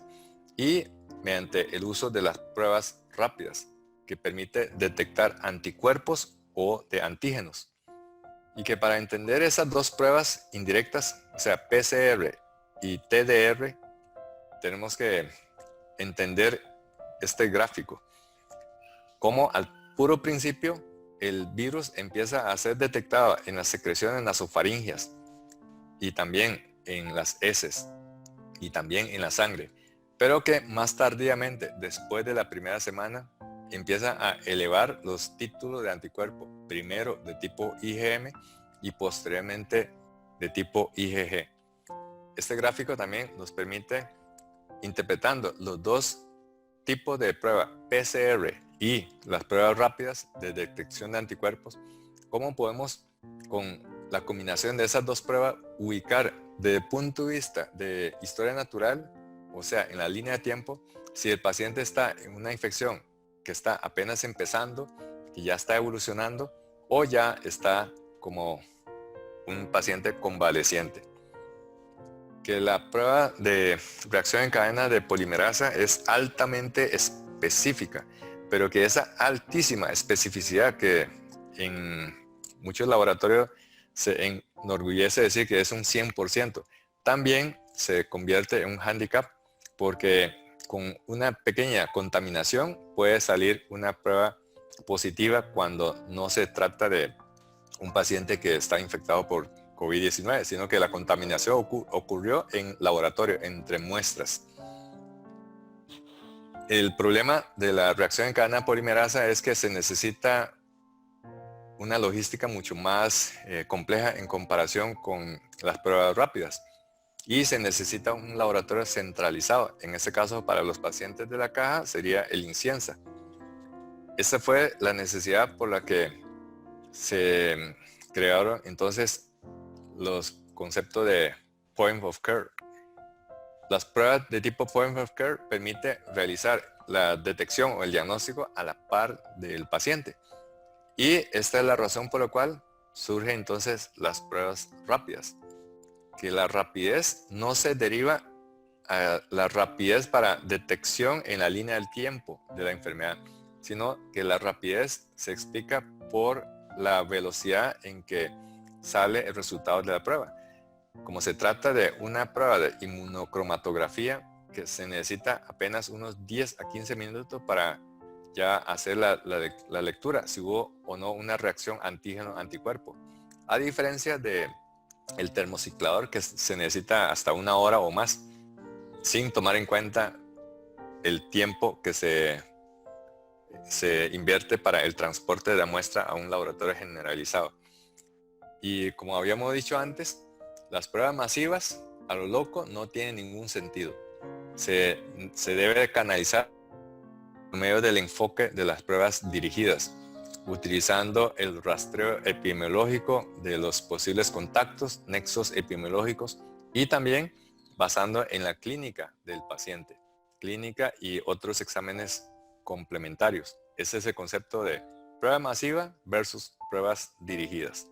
y mediante el uso de las pruebas rápidas, que permite detectar anticuerpos o de antígenos. Y que para entender esas dos pruebas indirectas, o sea, PCR y TDR, tenemos que entender este gráfico. Cómo al puro principio el virus empieza a ser detectado en las secreciones nasofaringeas y también en las heces y también en la sangre, pero que más tardíamente, después de la primera semana, empieza a elevar los títulos de anticuerpo, primero de tipo IgM y posteriormente de tipo IgG. Este gráfico también nos permite, interpretando los dos tipos de prueba, PCR y las pruebas rápidas de detección de anticuerpos, cómo podemos, con la combinación de esas dos pruebas, ubicar desde el punto de vista de historia natural, o sea, en la línea de tiempo, si el paciente está en una infección que está apenas empezando, que ya está evolucionando, o ya está como un paciente convaleciente. Que la prueba de reacción en cadena de polimerasa es altamente específica, pero que esa altísima especificidad que en muchos laboratorios se enorgullece decir que es un 100%, también se convierte en un hándicap porque con una pequeña contaminación puede salir una prueba positiva cuando no se trata de un paciente que está infectado por COVID-19, sino que la contaminación ocurrió en laboratorio, entre muestras. El problema de la reacción en cadena polimerasa es que se necesita una logística mucho más compleja en comparación con las pruebas rápidas. Y se necesita un laboratorio centralizado. En este caso, para los pacientes de la caja, sería el INCIENSA. Esta fue la necesidad por la que se crearon entonces los conceptos de Point of Care. Las pruebas de tipo Point of Care permiten realizar la detección o el diagnóstico a la par del paciente. Y esta es la razón por la cual surgen entonces las pruebas rápidas. Que la rapidez no se deriva a la rapidez para detección en la línea del tiempo de la enfermedad, sino que la rapidez se explica por la velocidad en que sale el resultado de la prueba. Como se trata de una prueba de inmunocromatografía, que se necesita apenas unos 10 a 15 minutos para ya hacer la lectura, si hubo o no una reacción antígeno-anticuerpo. A diferencia de el termociclador, que se necesita hasta una hora o más, sin tomar en cuenta el tiempo que se invierte para el transporte de la muestra a un laboratorio generalizado. Y como habíamos dicho antes, las pruebas masivas a lo loco no tienen ningún sentido. Se debe canalizar por medio del enfoque de las pruebas dirigidas, utilizando el rastreo epidemiológico de los posibles contactos, nexos epidemiológicos y también basando en la clínica del paciente, clínica y otros exámenes complementarios. Ese es el concepto de prueba masiva versus pruebas dirigidas.